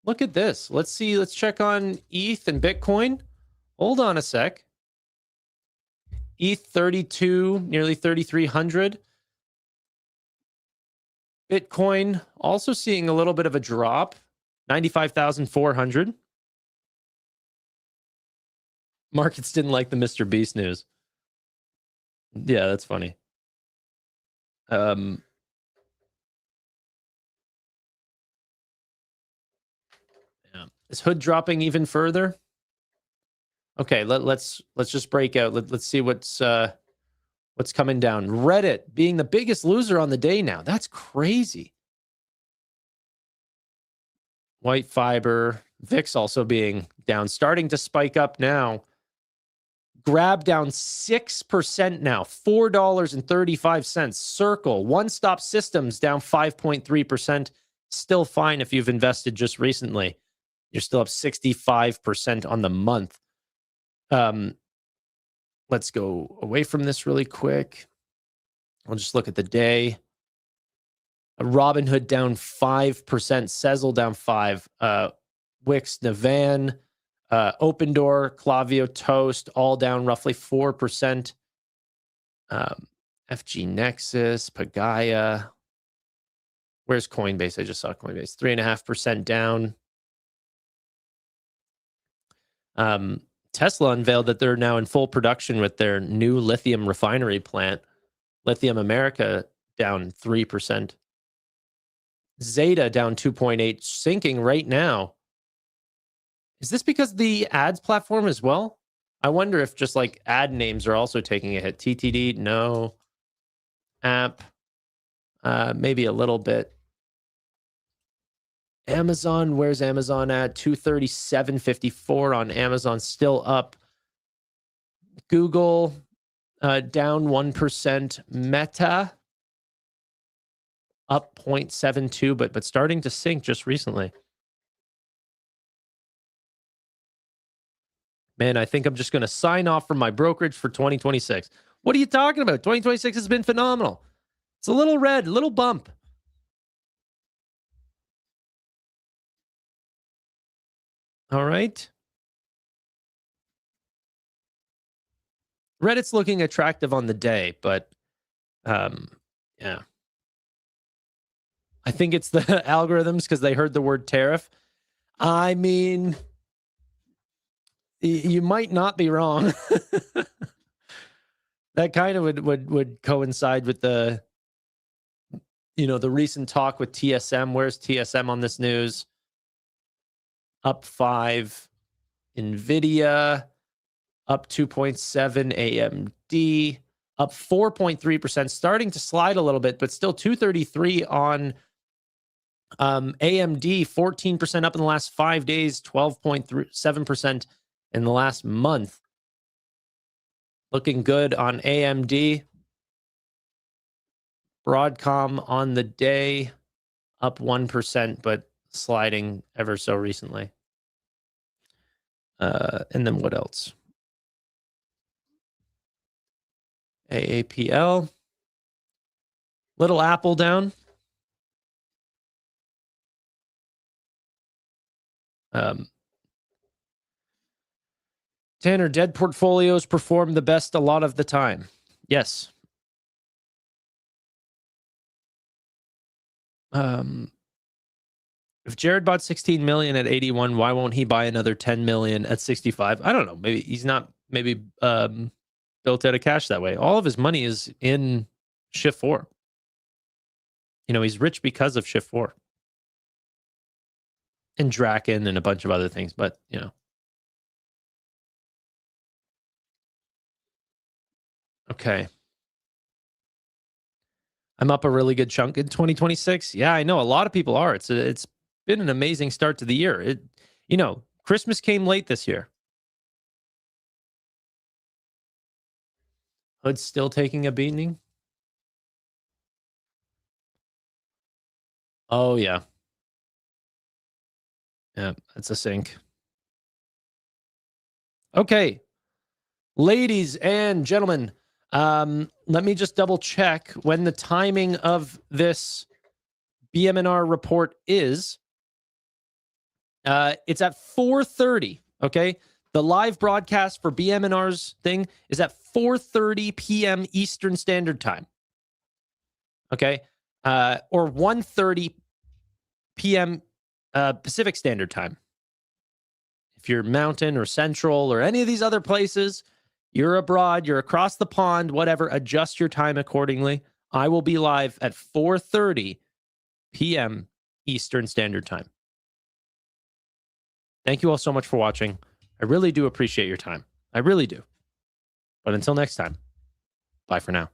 Look at this. Let's see. Let's check on ETH and Bitcoin. Hold on a sec. ETH 32, nearly 3,300. Bitcoin also seeing a little bit of a drop, 95,400. Markets didn't like the Mr. Beast news. Yeah, that's funny. Yeah. Is Hood dropping even further? Okay, let's just break out. Let's see what's coming down. Reddit being the biggest loser on the day now. That's crazy. White fiber, VIX also being down, starting to spike up now. Grab down 6% now, $4.35. Circle, One Stop Systems down 5.3%. Still fine if you've invested just recently. You're still up 65% on the month. Let's go away from this really quick. I'll just look at the day. Robinhood down 5%. Sezzle down 5%. Wix, Navan, Open Door, Klaviyo, Toast, all down roughly 4%. FG Nexus, Pagaya. Where's Coinbase? I just saw Coinbase. 3.5% down. Tesla unveiled that they're now in full production with their new lithium refinery plant. Lithium America down 3%. Zeta down 2.8%, sinking right now. Is this because the ads platform as well? I wonder if just like ad names are also taking a hit. TTD, no. App, maybe a little bit. Amazon, where's Amazon at? 237.54 on Amazon, still up. Google, down 1%. Meta, up 0.72, but starting to sink just recently. Man, I think I'm just going to sign off from my brokerage for 2026. What are you talking about? 2026 has been phenomenal. It's a little red, a little bump. All right. Reddit's looking attractive on the day, but yeah. I think it's the algorithms because they heard the word tariff. I mean, you might not be wrong. That kind of would coincide with the, the recent talk with TSM. Where's TSM on this news? Up 5. Nvidia, up 2.7. AMD, up 4.3%, starting to slide a little bit, but still 233 on AMD, 14% up in the last 5 days, 12.7% in the last month. Looking good on AMD. Broadcom on the day, up 1%, but sliding ever so recently. And then what else? AAPL. Little Apple down. Tanner, dead portfolios perform the best a lot of the time. Yes. If Jared bought 16 million at 81, why won't he buy another 10 million at 65? I don't know. Maybe he's not built out of cash that way. All of his money is in Shift 4. He's rich because of Shift 4. And Draken and a bunch of other things, but Okay. I'm up a really good chunk in 2026. Yeah, I know. A lot of people are. It's been an amazing start to the year. Christmas came late this year. Hood's still taking a beating. Oh, yeah. Yeah, that's a sink. Okay. Ladies and gentlemen, let me just double check when the timing of this BMNR report is. It's at 4:30, okay? The live broadcast for BMNR's thing is at 4:30 p.m. Eastern Standard Time, okay? Or 1:30 p.m. Pacific Standard Time. If you're Mountain or Central or any of these other places, you're abroad, you're across the pond, whatever, adjust your time accordingly. I will be live at 4:30 p.m. Eastern Standard Time. Thank you all so much for watching. I really do appreciate your time. I really do. But until next time, bye for now.